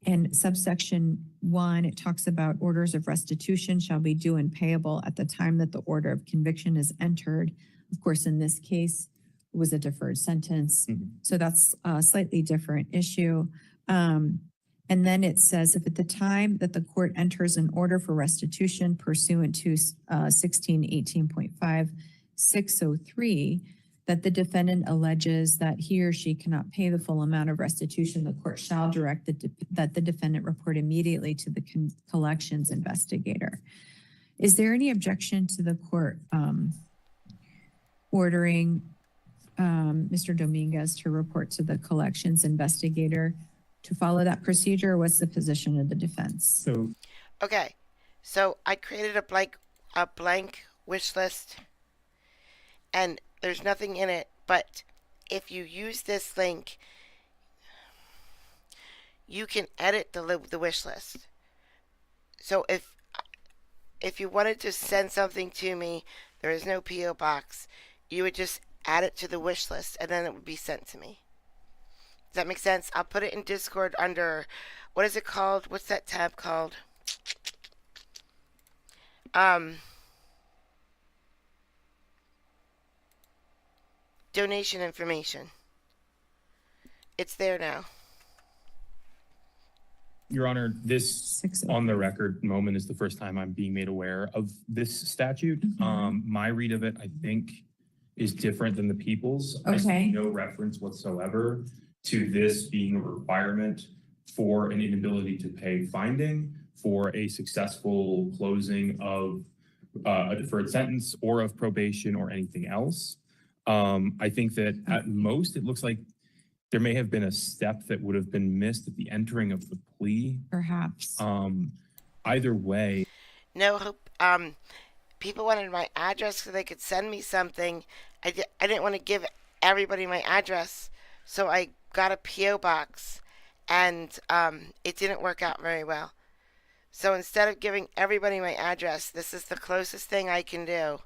And subsection 1, it talks about orders of restitution shall be due and payable at the time that the order of conviction is entered. Of course, in this case, it was a deferred sentence. So that's a slightly different issue. And then it says, if at the time that the court enters an order for restitution pursuant to 1618.5603, that the defendant alleges that he or she cannot pay the full amount of restitution, the court shall direct that the defendant report immediately to the collections investigator. Is there any objection to the court ordering Mr. Dominguez to report to the collections investigator to follow that procedure? What's the position of the defense? So Okay, so I created a blank wish list, and there's nothing in it, but if you use this link, you can edit the wish list. So if you wanted to send something to me, there is no P.O. box, you would just add it to the wish list, and then it would be sent to me. Does that make sense? I'll put it in Discord under, what is it called? What's that tab called? Donation information. It's there now. Your Honor, this on the record moment is the first time I'm being made aware of this statute. My read of it, I think, is different than the people's. I see no reference whatsoever to this being a requirement for an inability to pay finding for a successful closing of a deferred sentence or of probation or anything else. I think that at most it looks like there may have been a step that would have been missed at the entering of the plea. Perhaps. Either way. No, people wanted my address so they could send me something. I didn't want to give everybody my address, so I got a P.O. box, and it didn't work out very well. So instead of giving everybody my address, this is the closest thing I can do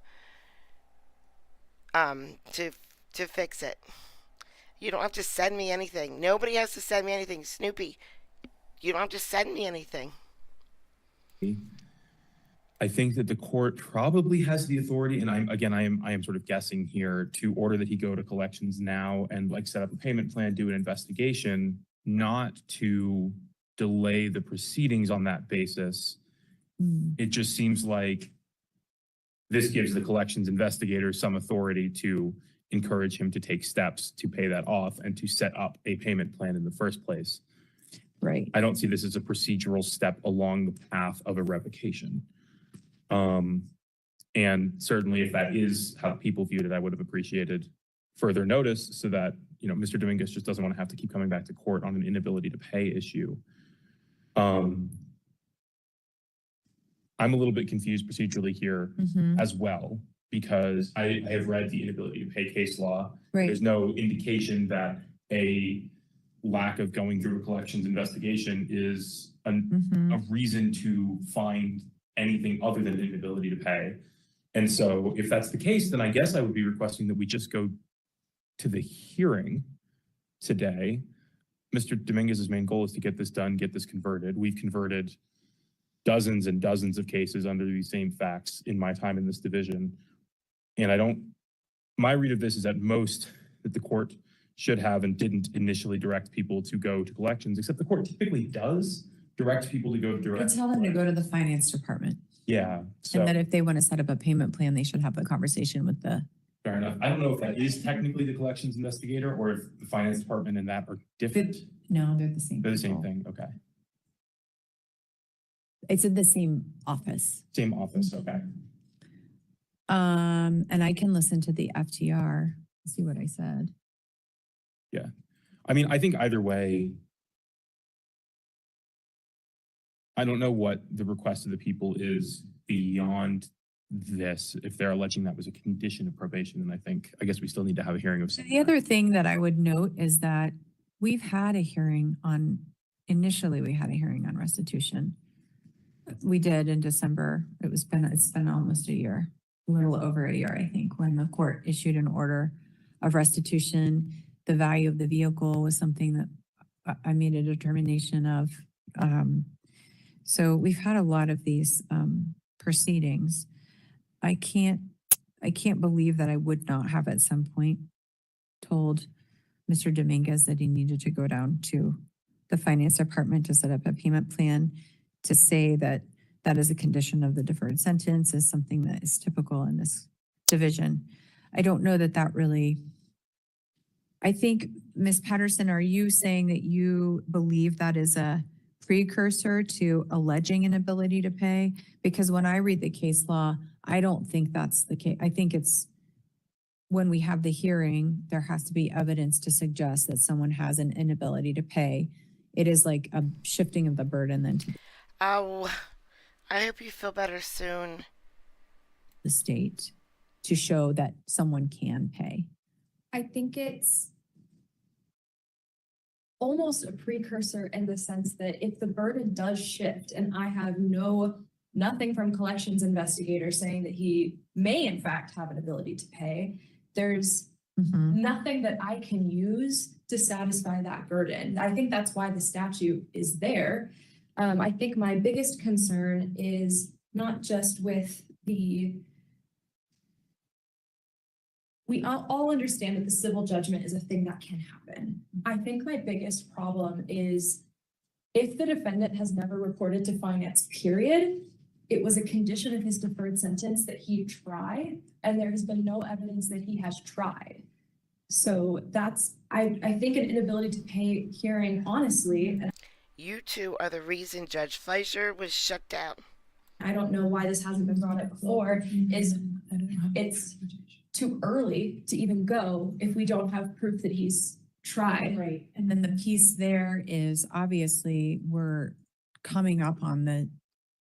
to fix it. You don't have to send me anything. Nobody has to send me anything. Snoopy, you don't have to send me anything. I think that the court probably has the authority, and I am sort of guessing here, to order that he go to collections now and like set up a payment plan, do an investigation, not to delay the proceedings on that basis. It just seems like this gives the collections investigator some authority to encourage him to take steps to pay that off and to set up a payment plan in the first place. Right. I don't see this as a procedural step along the path of a revocation. And certainly if that is how people viewed it, I would have appreciated further notice so that, you know, Mr. Dominguez just doesn't want to have to keep coming back to court on an inability to pay issue. I'm a little bit confused procedurally here as well, because I have read the inability to pay case law. Right. There's no indication that a lack of going through a collections investigation is a reason to find anything other than inability to pay. And so if that's the case, then I guess I would be requesting that we just go to the hearing today. Mr. Dominguez's main goal is to get this done, get this converted. We've converted dozens and dozens of cases under these same facts in my time in this division. And my read of this is at most that the court should have and didn't initially direct people to go to collections, except the court typically does direct people to go I direct. tell them to go to the finance department. Yeah, so And that if they want to set up a payment plan, they should have a conversation with the, fair enough. I don't know if that is technically the collections investigator or if the finance department and that are different. no, they're the same. They're the same people. thing, okay. It's in the same office. Same office, okay. And I can listen to the FTR, see what I said. I mean, I think either way, I don't know what the request of the people is beyond this. If they're alleging that was a condition of probation, then I guess we still need to have a hearing of some The other thing that I would note is that we've had a hearing on, initially we had a hearing on restitution. We did in December. It's been almost a year, a little over a year, I think, when the court issued an order of restitution. The value of the vehicle was something that I made a determination of. So we've had a lot of these proceedings. I can't believe that I would not have at some point told Mr. Dominguez that he needed to go down to the finance department to set up a payment plan, to say that that is a condition of the deferred sentence is something that is typical in this division. I don't know that that really, I think, Ms. Patterson, are you saying that you believe that is a precursor to alleging an ability to pay? Because when I read the case law, I don't think that's the case. I think it's when we have the hearing, there has to be evidence to suggest that someone has an inability to pay. It is like a shifting of the burden then to Oh, I hope you feel better soon. the state to show that someone can pay. I think it's almost a precursor in the sense that if the burden does shift and I have nothing from collections investigator saying that he may in fact have an ability to pay, there's nothing that I can use to satisfy that burden. I think that's why the statute is there. I think my biggest concern is not just with we all understand that the civil judgment is a thing that can happen. I think my biggest problem is if the defendant has never reported to finance, period, it was a condition of his deferred sentence that he tried, and there has been no evidence that he has tried. So that's, I think an inability to pay hearing, honestly, and You two are the reason Judge Fleischer was shut down. I don't know why this hasn't been brought up before, is it's too early to even go if we don't have proof that he's tried. Right. And then the piece there is obviously we're coming up on the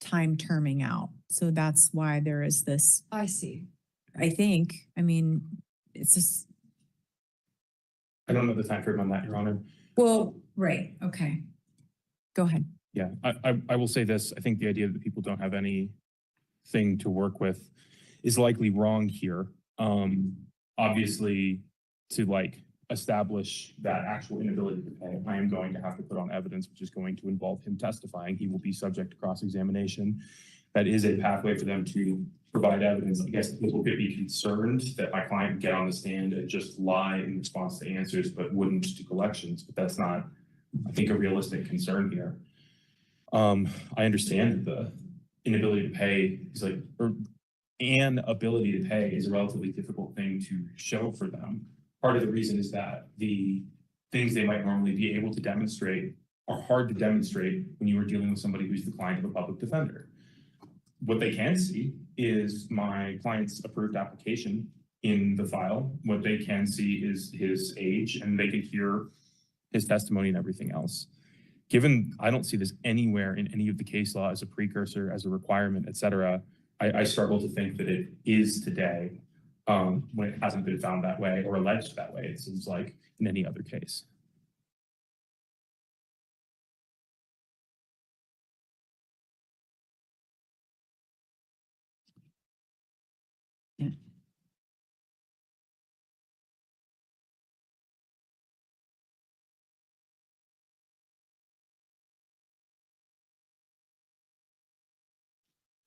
time terming out. So that's why there is this, I see. I think, I mean, it's just, I don't know the time frame on that, Your Honor. well, right. Okay. Go ahead. Yeah, I will say this. I think the idea that people don't have anything to work with is likely wrong here. Obviously, to like establish that actual inability to pay, I am going to have to put on evidence, which is going to involve him testifying. He will be subject to cross-examination. That is a pathway for them to provide evidence. I guess people could be concerned that my client would get on the stand and just lie in response to answers, but wouldn't to collections. But that's not, I think, a realistic concern here. I understand that the inability to pay is like, or an ability to pay is a relatively difficult thing to show for them. Part of the reason is that the things they might normally be able to demonstrate are hard to demonstrate when you are dealing with somebody who's the client of a public defender. What they can see is my client's approved application in the file. What they can see is his age, and they can hear his testimony and everything else. Given I don't see this anywhere in any of the case law as a precursor, as a requirement, et cetera, I struggle to think that it is today when it hasn't been found that way or alleged that way, it seems like, in any other case. Yeah.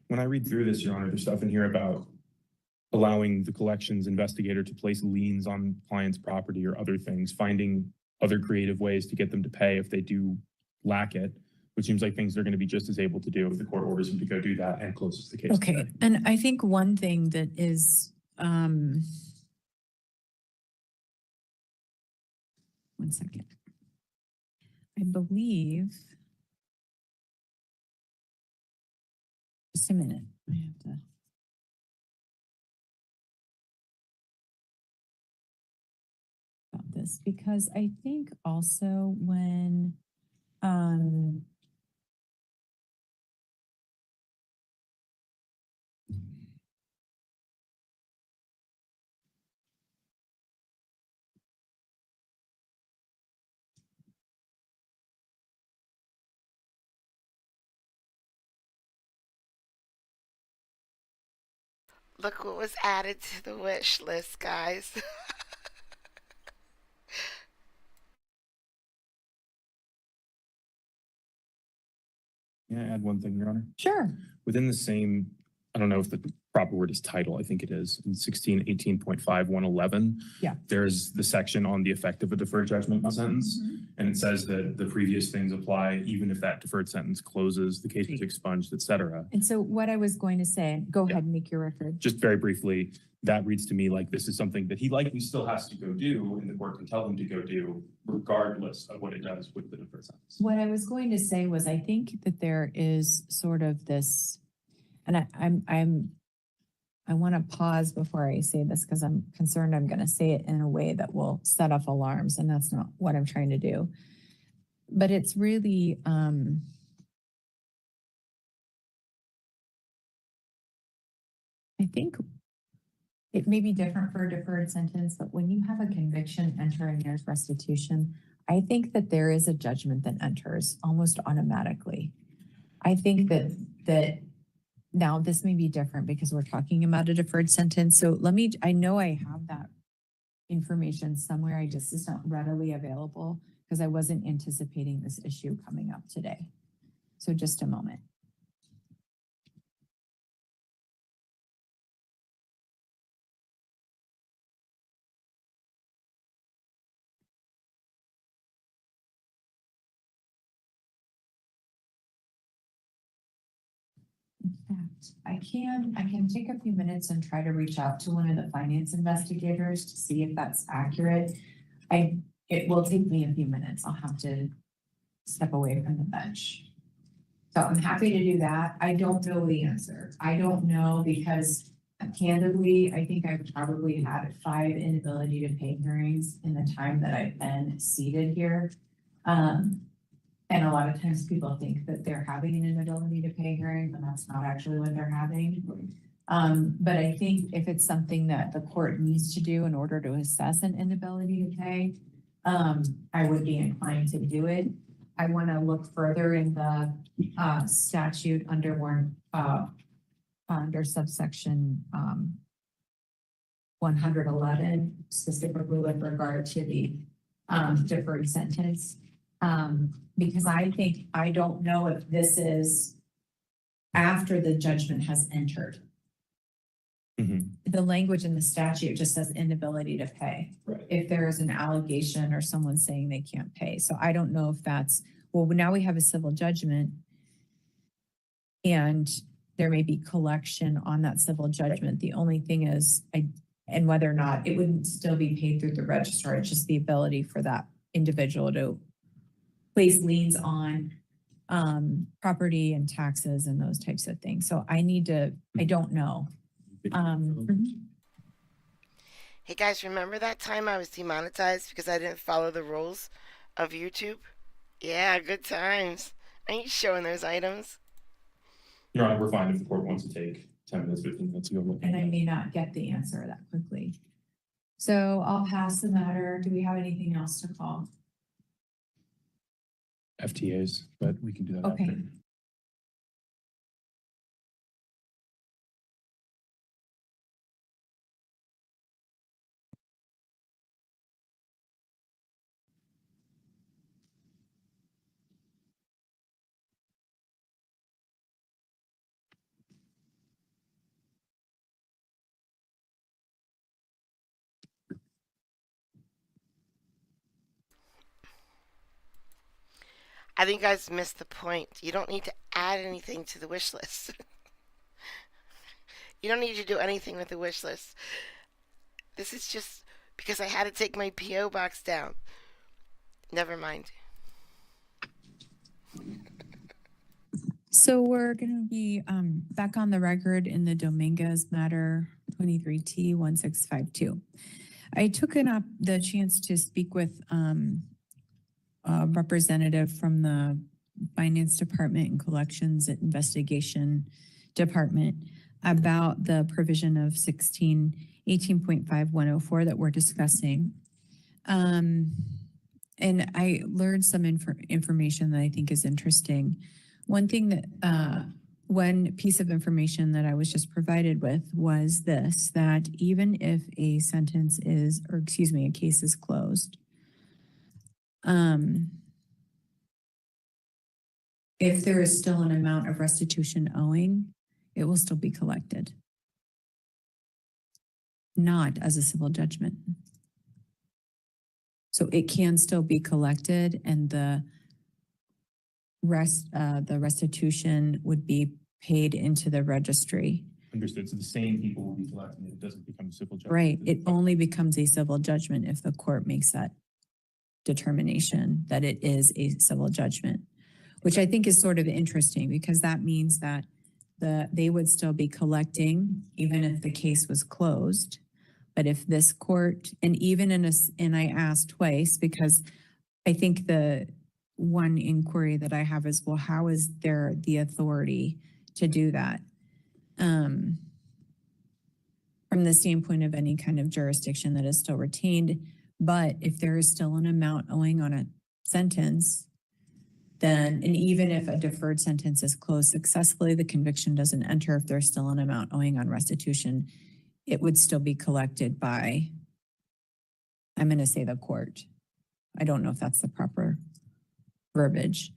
When I read through this, Your Honor, there's stuff in here about allowing the collections investigator to place liens on clients' property or other things, finding other creative ways to get them to pay if they do lack it. which seems like things they're going to be just as able to do if the court orders him to go do that and closes the case. Okay, today. and I think one thing that is, one second. I believe, just a minute, I have to. About this, because I think also when, Look what was added to the wish list, guys. May I add one thing, Your Honor? sure. Within the same, I don't know if the proper word is title, I think it is, in 1618.5.111. Yeah. There's the section on the effect of a deferred judgment sentence. And it says that the previous things apply even if that deferred sentence closes, the case is expunged, et cetera. And so what I was going to say, go ahead and make your record. Just very briefly, that reads to me like this is something that he likely still has to go do, and the court can tell him to go do regardless of what it does with the deferred sentence. What I was going to say was, I think that there is sort of this, and I want to pause before I say this because I'm concerned I'm going to say it in a way that will set off alarms, and that's not what I'm trying to do. But it's really, I think it may be different for a deferred sentence, but when you have a conviction entering as restitution, I think that there is a judgment that enters almost automatically. I think that now this may be different because we're talking about a deferred sentence. So I know I have that information somewhere. It's not readily available because I wasn't anticipating this issue coming up today. So just a moment. In fact, I can take a few minutes and try to reach out to one of the finance investigators to see if that's accurate. It will take me a few minutes. I'll have to step away from the bench. So I'm happy to do that. I don't know the answer. I don't know because candidly, I think I've probably had 5 inability to pay hearings in the time that I've been seated here. And a lot of times people think that they're having an inability to pay hearing, but that's not actually what they're having. But I think if it's something that the court needs to do in order to assess an inability to pay, I would be inclined to do it. I want to look further in the statute under subsection 111, specifically with regard to the deferred sentence. Because I don't know if this is after the judgment has entered. The language in the statute just says inability to pay. Right. If there is an allegation or someone saying they can't pay. So I don't know if that's, well, now we have a civil judgment and there may be collection on that civil judgment. The only thing is, and whether or not it wouldn't still be paid through the registrar, it's just the ability for that individual to place liens on property and taxes and those types of things. So I don't know. Hey guys, remember that time I was demonetized because I didn't follow the rules of YouTube? Yeah, good times. I ain't showing those items. Your Honor, we're fine if the court wants to take 10 minutes, 15 minutes to go look. And I may not get the answer that quickly. So I'll pass the matter. Do we have anything else to call? FTAs, but we can do that Okay. after. I think you guys missed the point. You don't need to add anything to the wish list. You don't need to do anything with the wish list. This is just because I had to take my P.O. box down. Never mind. So we're going to be back on the record in the Dominguez matter 23T 1652. I took the chance to speak with a representative from the Finance Department and Collections Investigation Department about the provision of 18.5104 that we're discussing. And I learned some information that I think is interesting. One thing that, one piece of information that I was just provided with was this, that even if a sentence is, or excuse me, a case is closed, if there is still an amount of restitution owing, it will still be collected. Not as a civil judgment. So it can still be collected, and the restitution would be paid into the registry. Understood. So the same people will be collecting it. It doesn't become a civil judgment. Right. It only becomes a civil judgment if the court makes that determination that it is a civil judgment, which I think is sort of interesting, because that means that they would still be collecting even if the case was closed. But if this court, and even and I asked twice, because I think the one inquiry that I have is, well, how is there the authority to do that? From the standpoint of any kind of jurisdiction that is still retained. But if there is still an amount owing on a sentence, then, and even if a deferred sentence is closed successfully, the conviction doesn't enter. If there's still an amount owing on restitution, it would still be collected by, I'm going to say, the court. I don't know if that's the proper verbiage.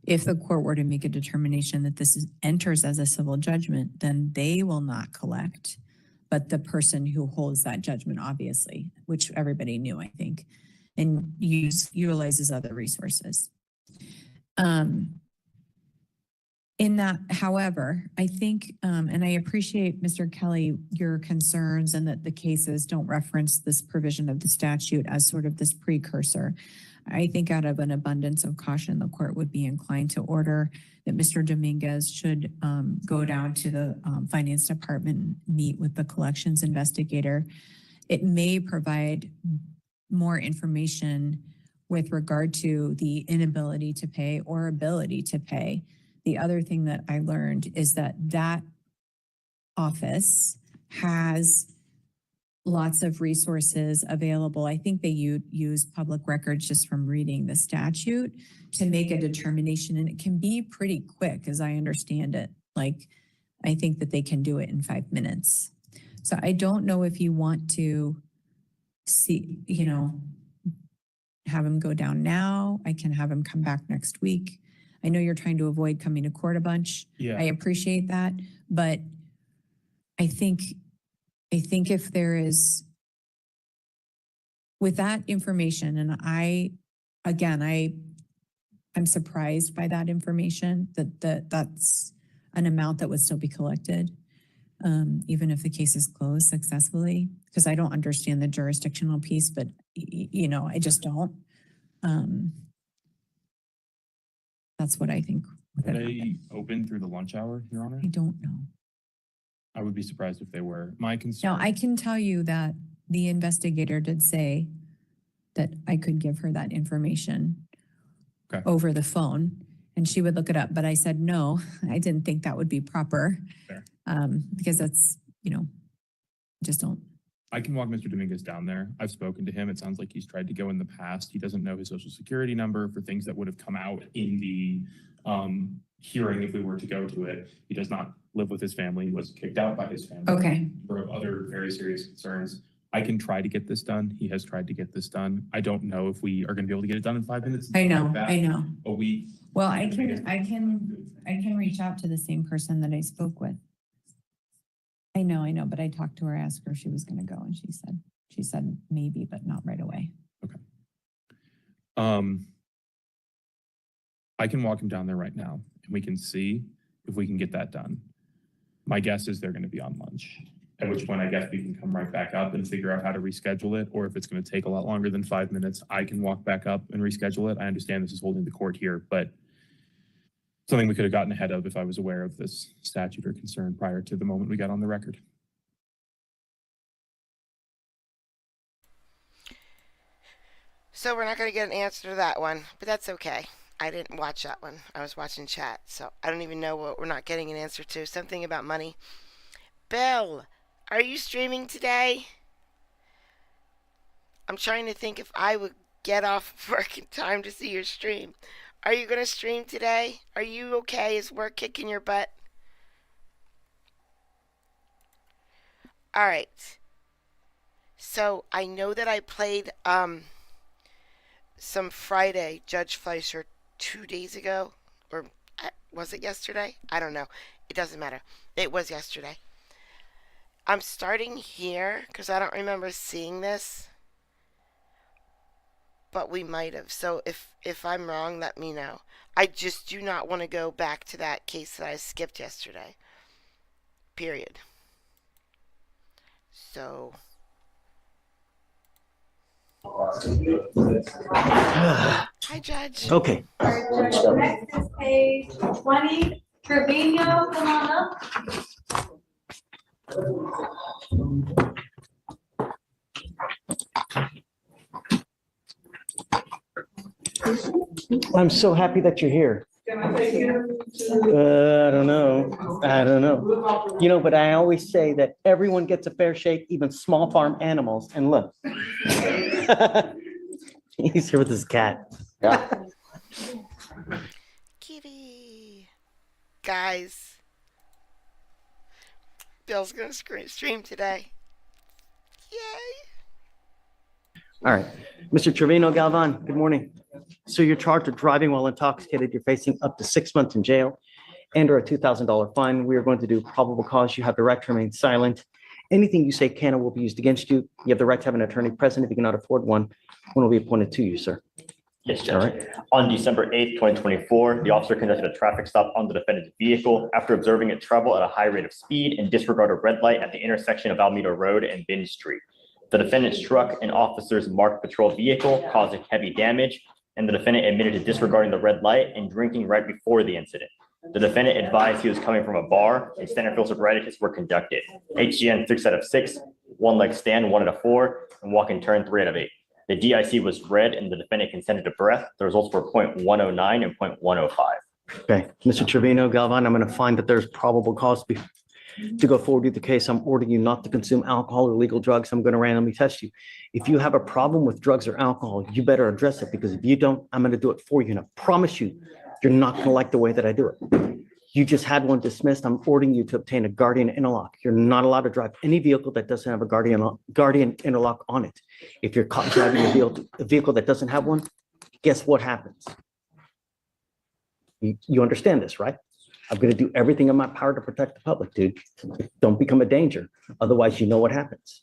If the court were to make a determination that enters as a civil judgment, then they will not collect, but the person who holds that judgment, obviously, which everybody knew, I think, and utilizes other resources. In that, however, I think, and I appreciate, Mr. Kelly, your concerns and that the cases don't reference this provision of the statute as sort of this precursor. I think out of an abundance of caution, the court would be inclined to order that Mr. Dominguez should go down to the Finance Department, meet with the collections investigator. It may provide more information with regard to the inability to pay or ability to pay. The other thing that I learned is that that office has lots of resources available. I think they use public records just from reading the statute to make a determination, and it can be pretty quick, as I understand it. Like, I think that they can do it in 5 minutes. So I don't know if you want to see, have him go down now. I can have him come back next week. I know you're trying to avoid coming to court a bunch. Yeah. I appreciate that, but I think if there is, with that information, and I'm surprised by that information, that's an amount that would still be collected, even if the case is closed successfully, because I don't understand the jurisdictional piece, but I just don't. That's what I think. Are they open through the lunch hour, Your Honor? I don't know. I would be surprised if they were. My concern. Now, I can tell you that the investigator did say that I could give her that information over the phone, and she would look it up. But I said, no, I didn't think that would be proper. Fair. Because that's, just don't. I can walk Mr. Dominguez down there. I've spoken to him. It sounds like he's tried to go in the past. He doesn't know his social security number for things that would have come out in the hearing if we were to go to it. He does not live with his family. He was kicked out by his family. Okay. For other very serious concerns. I can try to get this done. He has tried to get this done. I don't know if we are going to be able to get it done in 5 minutes. I know. A week. Well, I can reach out to the same person that I spoke with. I know, but I talked to her, asked her if she was going to go, and she said maybe, but not right away. Okay. I can walk him down there right now and we can see if we can get that done. My guess is they're going to be on lunch, at which point I guess we can come right back up and figure out how to reschedule it. Or if it's going to take a lot longer than 5 minutes, I can walk back up and reschedule it. I understand this is holding the court here, but something we could have gotten ahead of if I was aware of this statute or concern prior to the moment we got on the record. So we're not going to get an answer to that one, but that's okay. I didn't watch that one. I was watching chat, so I don't even know what we're not getting an answer to. Something about money. Bill, are you streaming today? I'm trying to think if I would get off work in time to see your stream. Are you going to stream today? Are you okay? Is work kicking your butt? All right. So I know that I played some Friday Judge Fleischer 2 days ago, or was it yesterday? I don't know. It doesn't matter. It was yesterday. I'm starting here because I don't remember seeing this, but we might have. So if I'm wrong, let me know. I just do not want to go back to that case that I skipped yesterday. Period. So. Hi, Judge. Okay. Next is page 20, Trevino, come on up. I'm so happy that you're here. Can I take you? I don't know. I don't know. You know, but I always say that everyone gets a fair shake, even small farm animals. And look, he's here with his cat. Yeah. Kitty. Guys. Bill's going to stream today. Yay. All right. Mr. Trevino Galvan, good morning. So you're charged with driving while intoxicated. You're facing up to 6 months in jail and or a $2,000 fine. We are going to do probable cause. You have the right to remain silent. Anything you say can or will be used against you. You have the right to have an attorney present. If you cannot afford one will be appointed to you, sir. Yes, Judge. All right. On December 8th, 2024, the officer conducted a traffic stop on the defendant's vehicle after observing it travel at a high rate of speed and disregard a red light at the intersection of Alameda Road and Bin Street. The defendant struck an officer's marked patrol vehicle, causing heavy damage, and the defendant admitted to disregarding the red light and drinking right before the incident. The defendant advised he was coming from a bar and standard field sobriety tests were conducted. HGN 6 out of 6, one leg stand 1 out of 4, and walk and turn 3 out of 8. The DIC was read and the defendant consented to breath. The results were 0.109 and 0.105. Okay, Mr. Trevino Galvan, I'm going to find that there's probable cause to go forward with the case. I'm ordering you not to consume alcohol or illegal drugs. I'm going to randomly test you. If you have a problem with drugs or alcohol, you better address it, because if you don't, I'm going to do it for you. And I promise you, you're not going to like the way that I do it. You just had one dismissed. I'm ordering you to obtain a guardian interlock. You're not allowed to drive any vehicle that doesn't have a guardian interlock on it. If you're caught driving a vehicle that doesn't have one, guess what happens? You understand this, right? I'm going to do everything in my power to protect the public, dude. Don't become a danger. Otherwise, you know what happens.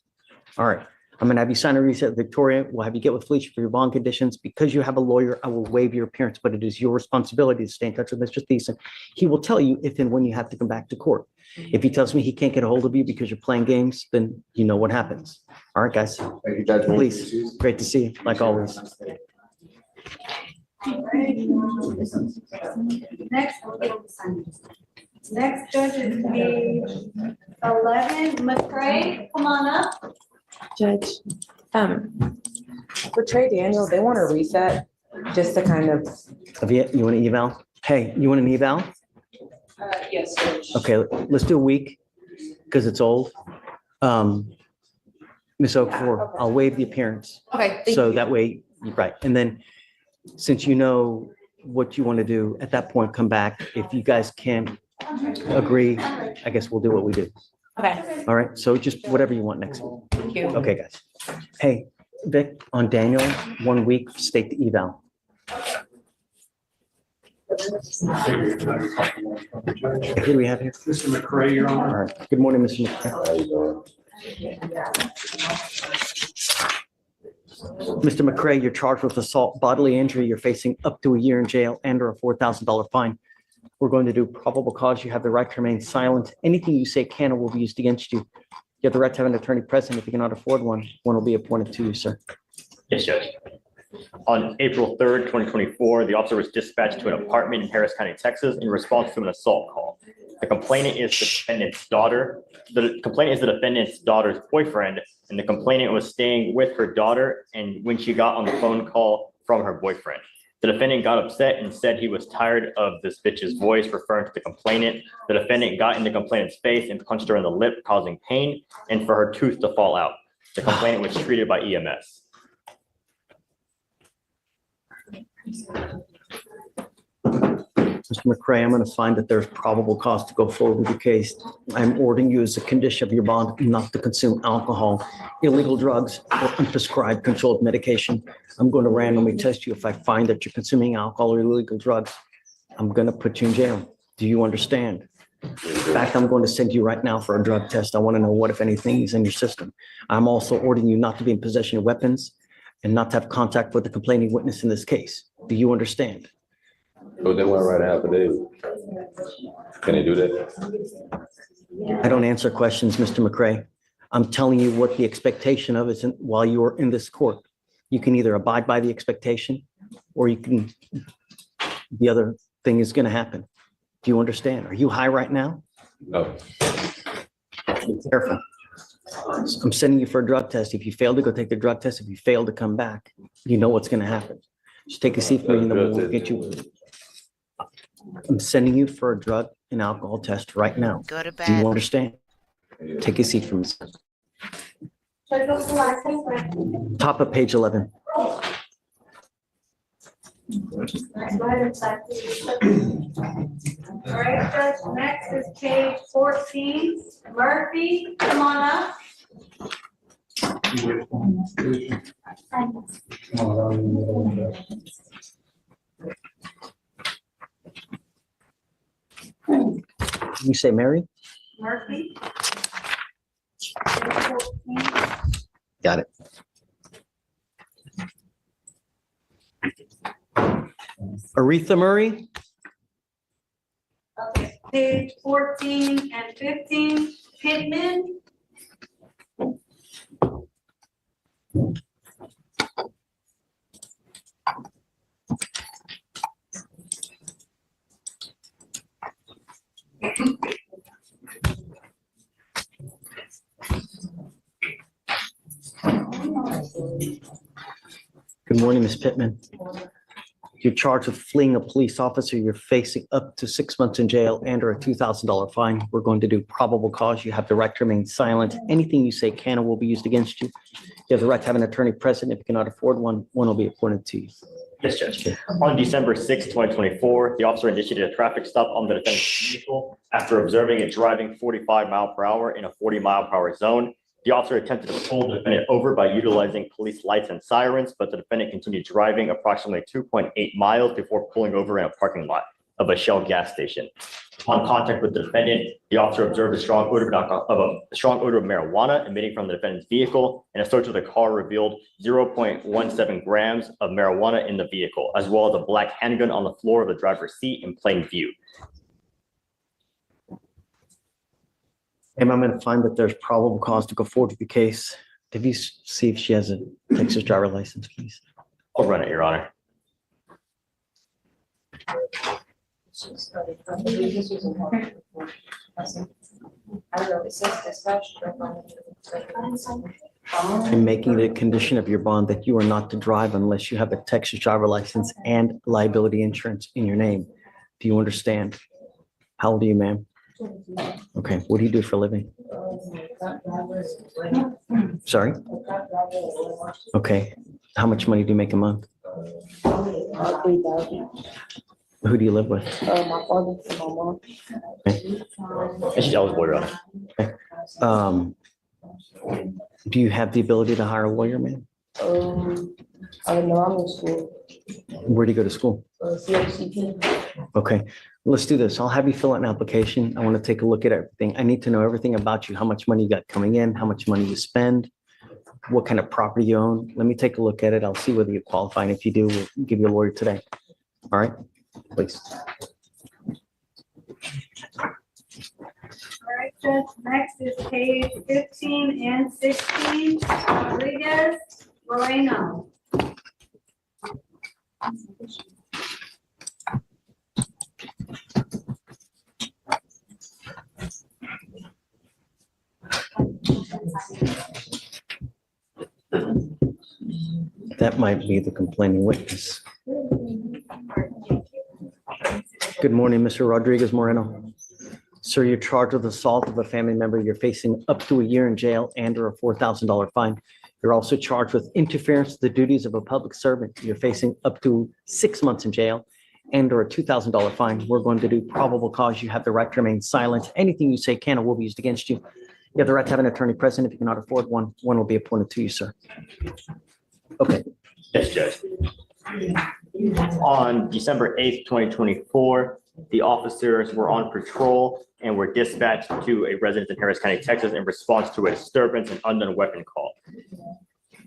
All right. I'm going to have you sign a reset, Victoria. We'll have you get with Felicia for your bond conditions. Because you have a lawyer, I will waive your appearance, but it is your responsibility to stay in touch with Mr. Thiessen. He will tell you if and when you have to come back to court. If he tells me he can't get a hold of you because you're playing games, then you know what happens. All right, guys. Thank you, Judge. Please. Great to see you, like always. Next judge is page 11, McCray, come on up. Judge, for Trey Daniel, they want a reset just to kind of. You want an eval? Hey, you want an eval? Yes, Judge. Okay, let's do a week because it's old. Ms. Okafor, I'll waive the appearance. Okay. So that way, right. And then since you know what you want to do, at that point, come back. If you guys can't agree, I guess we'll do what we do. Okay. All right. So just whatever you want next week. Thank you. Okay, guys. Hey, Vic, on Daniel, 1 week, state the eval. Who do we have here? Mr. McCray, Your Honor. All right. Good morning, Mr. McCray. Mr. McCray, you're charged with assault, bodily injury. You're facing up to a year in jail and or a $4,000 fine. We're going to do probable cause. You have the right to remain silent. Anything you say can or will be used against you. You have the right to have an attorney present. If you cannot afford one, one will be appointed to you, sir. Yes, Judge. On April 3rd, 2024, the officer was dispatched to an apartment in Harris County, Texas, in response to an assault call. The complainant is the defendant's daughter. The complainant is the defendant's daughter's boyfriend, and the complainant was staying with her daughter, and when she got on the phone call from her boyfriend. The defendant got upset and said he was tired of this bitch's voice, referring to the complainant. The defendant got in the complainant's face and punched her in the lip, causing pain and for her tooth to fall out. The complainant was treated by EMS. Mr. McCray, I'm going to find that there's probable cause to go forward with the case. I'm ordering you as a condition of your bond not to consume alcohol, illegal drugs, or unprescribed controlled medication. I'm going to randomly test you. If I find that you're consuming alcohol or illegal drugs, I'm going to put you in jail. Do you understand? In fact, I'm going to send you right now for a drug test. I want to know what, if anything, is in your system. I'm also ordering you not to be in possession of weapons and not to have contact with the complaining witness in this case. Do you understand? So they want to write an affidavit. Can they do that? I don't answer questions, Mr. McCray. I'm telling you what the expectation of is while you are in this court. You can either abide by the expectation or you can, the other thing is going to happen. Do you understand? Are you high right now? No. Be careful. I'm sending you for a drug test. If you fail to go take the drug test, if you fail to come back, you know what's going to happen. Just take a seat for me and then we'll get you. I'm sending you for a drug and alcohol test right now. Go to Do you bed. understand? Take a seat for me. Top of page 11. All right, Judge, next is page 14. Murphy, come on up. You say Mary? Murphy. Got it. Aretha Murray? Okay, page 14 and 15, Pittman. Good morning, Ms. Pittman. You're charged with fleeing a police officer. You're facing up to 6 months in jail and or a $2,000 fine. We're going to do probable cause. You have the right to remain silent. Anything you say can or will be used against you. You have the right to have an attorney present. If you cannot afford one, one will be appointed to you. Yes, Judge. On December 6, 2024, the officer initiated a traffic stop on the defendant's vehicle after observing it driving 45 miles per hour in a 40-mile-per-hour zone. The officer attempted to pull the defendant over by utilizing police lights and sirens, but the defendant continued driving approximately 2.8 miles before pulling over in a parking lot of a Shell gas station. Upon contact with the defendant, the officer observed a strong odor of marijuana emitting from the defendant's vehicle, and a search of the car revealed 0.17 grams of marijuana in the vehicle, as well as a black handgun on the floor of the driver's seat in plain view. And I'm going to find that there's probable cause to go forward with the case. Could you see if she has a Texas driver license, please? I'll run it, Your Honor. I'm making it a condition of your bond that you are not to drive unless you have a Texas driver license and liability insurance in your name. Do you understand? How old are you, ma'am? Okay, what do you do for a living? Sorry? Okay, how much money do you make a month? Who do you live with? My father and my mom. And she's eligible, Your Honor. Do you have the ability to hire a lawyer, ma'am? I know I'm in school. Where do you go to school? CHCP. Okay, let's do this. I'll have you fill out an application. I want to take a look at everything. I need to know everything about you, how much money you got coming in, how much money you spend. what kind of property you own. Let me take a look at it. I'll see whether you qualify. And if you do, we'll give you a lawyer today. All right, please. All right, Judge, next is page 15 and 16, Rodriguez, Moreno. That might be the complaining witness. Good morning, Mr. Rodriguez Moreno. Sir, you're charged with assault of a family member. You're facing up to a year in jail and or a $4,000 fine. You're also charged with interference with the duties of a public servant. You're facing up to 6 months in jail and or a $2,000 fine. We're going to do probable cause. You have the right to remain silent. Anything you say can or will be used against you. You have the right to have an attorney present. If you cannot afford one, one will be appointed to you, sir. Okay. Yes, Judge. On December 8th, 2024, the officers were on patrol and were dispatched to a residence in Harris County, Texas, in response to a disturbance and unknown weapon call.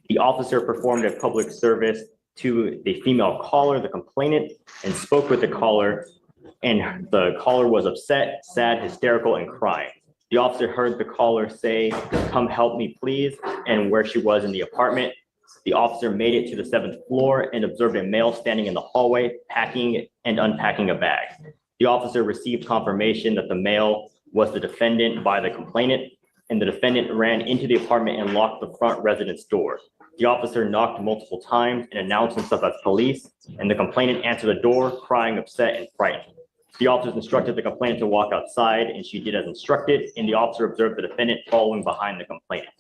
The officer performed a public service to the female caller, the complainant, and spoke with the caller, and the caller was upset, sad, hysterical, and crying. The officer heard the caller say, "Come help me, please," and where she was in the apartment. The officer made it to the 7th floor and observed a male standing in the hallway, packing and unpacking a bag. The officer received confirmation that the male was the defendant by the complainant, and the defendant ran into the apartment and locked the front residence door. The officer knocked multiple times and announced himself as police, and the complainant answered the door, crying, upset, and frightened. The officers instructed the complainant to walk outside, and she did as instructed, and the officer observed the defendant following behind the complainant.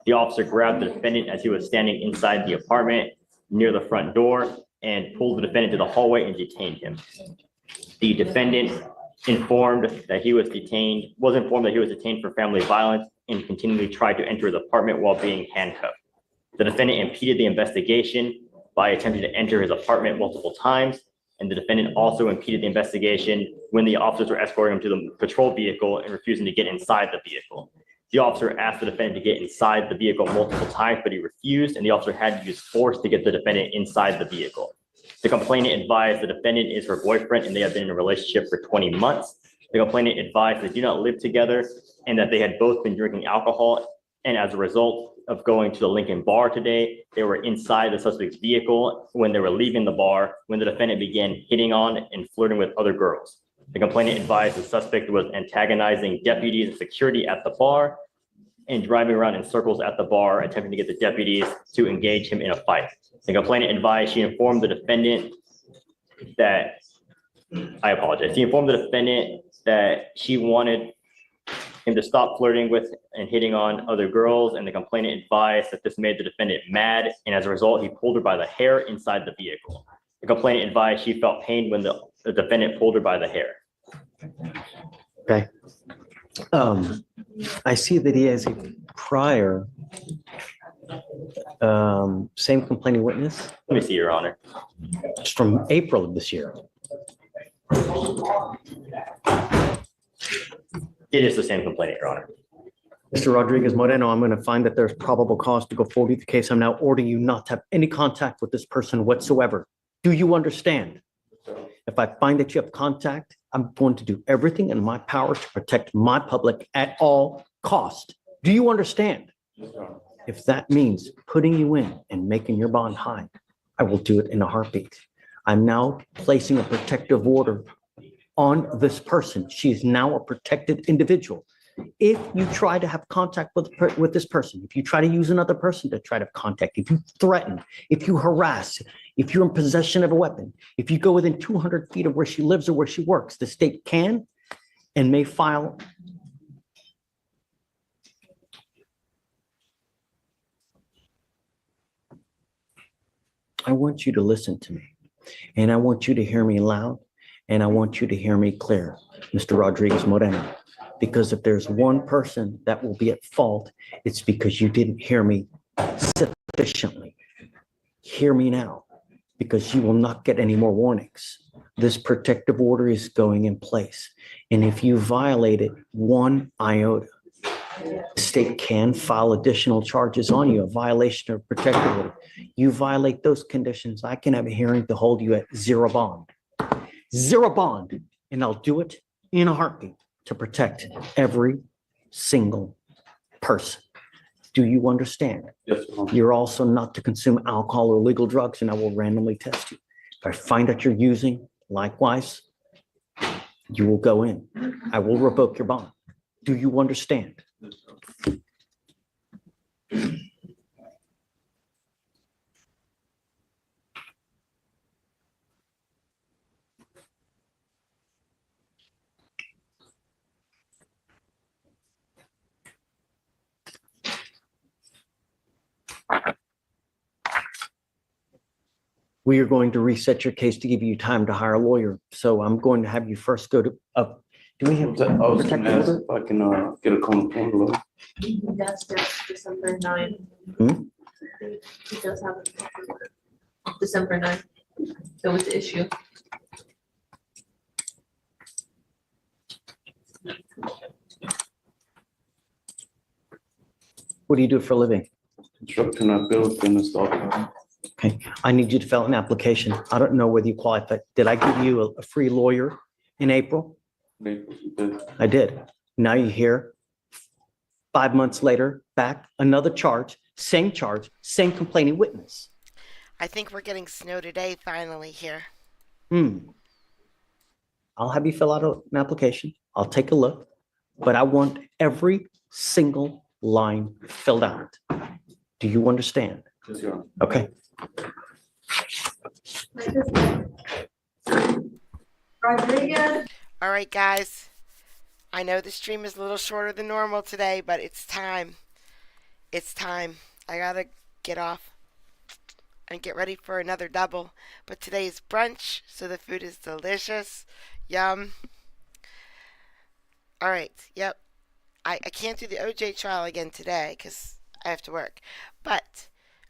The officer grabbed the defendant as he was standing inside the apartment near the front door and pulled the defendant to the hallway and detained him. The defendant informed that he was detained for family violence and continually tried to enter his apartment while being handcuffed. The defendant impeded the investigation by attempting to enter his apartment multiple times, and the defendant also impeded the investigation when the officers were escorting him to the patrol vehicle and refusing to get inside the vehicle. The officer asked the defendant to get inside the vehicle multiple times, but he refused, and the officer had to use force to get the defendant inside the vehicle. The complainant advised the defendant is her boyfriend and they have been in a relationship for 20 months. The complainant advised they do not live together and that they had both been drinking alcohol. And as a result of going to the Lincoln bar today, they were inside the suspect's vehicle when they were leaving the bar when the defendant began hitting on and flirting with other girls. The complainant advised the suspect was antagonizing deputies and security at the bar and driving around in circles at the bar, attempting to get the deputies to engage him in a fight. The complainant advised she informed the defendant that, she informed the defendant that she wanted him to stop flirting with and hitting on other girls, and the complainant advised that this made the defendant mad, and as a result, he pulled her by the hair inside the vehicle. The complainant advised she felt pain when the defendant pulled her by the hair. Okay. I see that he has a prior same complaining witness. Let me see, Your Honor. It's from April of this year. It is the same complainant, Your Honor. Mr. Rodriguez Moreno, I'm going to find that there's probable cause to go forward with the case. I'm now ordering you not to have any contact with this person whatsoever. Do you understand? If I find that you have contact, I'm going to do everything in my power to protect my public at all cost. Do you understand? If that means putting you in and making your bond high, I will do it in a heartbeat. I'm now placing a protective order on this person. She is now a protected individual. If you try to have contact with this person, if you try to use another person to try to have contact, if you threaten, if you harass, if you're in possession of a weapon, if you go within 200 feet of where she lives or where she works, the state can and may file. I want you to listen to me, and I want you to hear me loud, and I want you to hear me clear, Mr. Rodriguez Moreno. Because if there's one person that will be at fault, it's because you didn't hear me sufficiently. Hear me now, because you will not get any more warnings. This protective order is going in place. And if you violate it one iota, The state can file additional charges on you, a violation of protective order. You violate those conditions, I can have a hearing to hold you at zero bond. Zero bond, and I'll do it in a heartbeat to protect every single person. Do you understand? Yes, Your Honor. You're also not to consume alcohol or illegal drugs, and I will randomly test you. If I find that you're using, likewise, you will go in. I will revoke your bond. Do you understand? We are going to reset your case to give you time to hire a lawyer. So I'm going to have you first go to, do we have? I was protective gonna ask order? if I can get a comment on the That's December 9. Hmm? He does have a December 9. That was the issue. What do you do for a living? construction I built and installed. Okay, I need you to fill out an application. I don't know whether you qualify. Did I give you a free lawyer in April? I did. Now you're here. 5 months later, back, another charge, same complaining witness. I think we're getting snow today finally here. I'll have you fill out an application. I'll take a look, but I want every single line filled out. Do you understand? Yes, Your Honor. Okay. Rodriguez. All right, guys. I know the stream is a little shorter than normal today, but it's time. It's time. I gotta get off and get ready for another double. But today is brunch, so the food is delicious. Yum. All right. Yep. I can't do the OJ trial again today because I have to work. But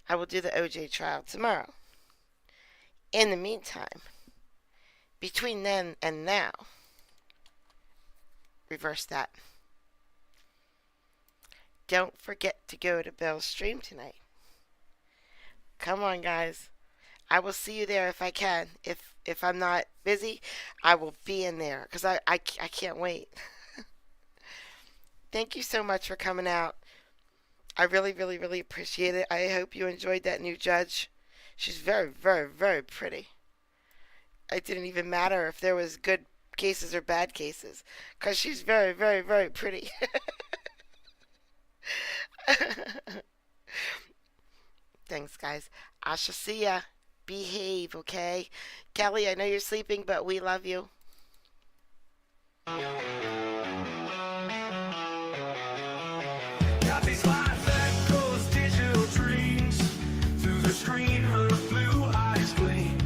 I will do the OJ trial tomorrow. In the meantime, between then and now, reverse that. Don't forget to go to Bill's stream tonight. Come on, guys. I will see you there if I can. If I'm not busy, I will be in there because I can't wait. Thank you so much for coming out. I really, really, really appreciate it. I hope you enjoyed that new judge. She's very, very, very pretty. It didn't even matter if there was good cases or bad cases because she's very, very, very pretty. Thanks, guys. I shall see ya. Behave, okay? Kelly, I know you're sleeping, but we love you. Got these life echoes, digital dreams. Through the screen, her blue eyes gleam.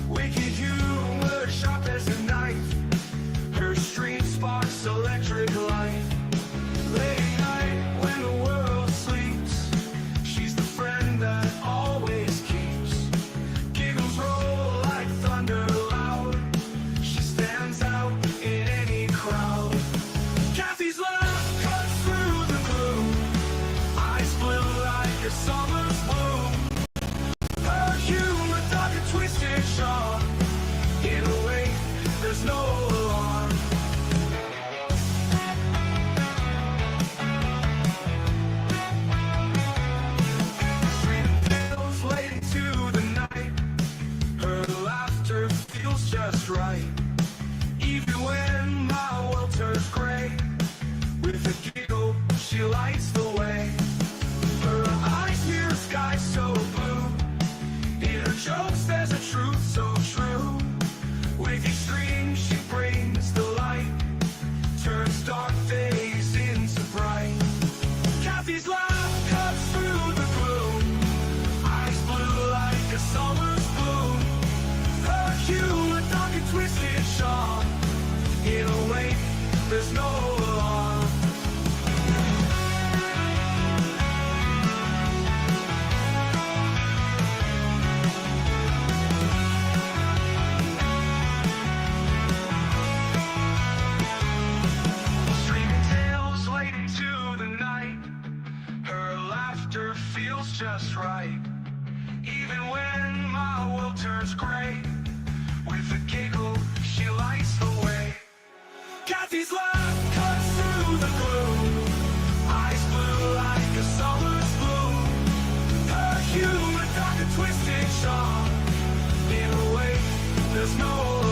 Wicked humor, sharp as a knife. Her stream sparks electric light. Late night when the world sleeps, she's the friend that always keeps. Giggles roll like thunder loud. She stands out in any crowd. Kathy's laugh cuts through the gloom. Eyes blue like a summer's bloom. Her humor dark and twisted sharp. In a way, there's no alarm. Feels late into the night. Her laughter feels just right. Even when my world turns gray, with a giggle, she lights the way. Her eyes mirror a sky so blue. In her jokes, there's a truth so true. With each stream, she brings the light. Turns dark days into bright. Kathy's laugh cuts through the gloom. Eyes blue like a summer's bloom. Her humor dark and twisted sharp. In a way, there's no alarm. Streaming tales late into the night. just right. Even when my world turns gray, with a giggle, she lights the way. Kathy's laugh cuts through the gloom, eyes blue like a summer's bloom. Her humor dark and twisted charm, in a way there's no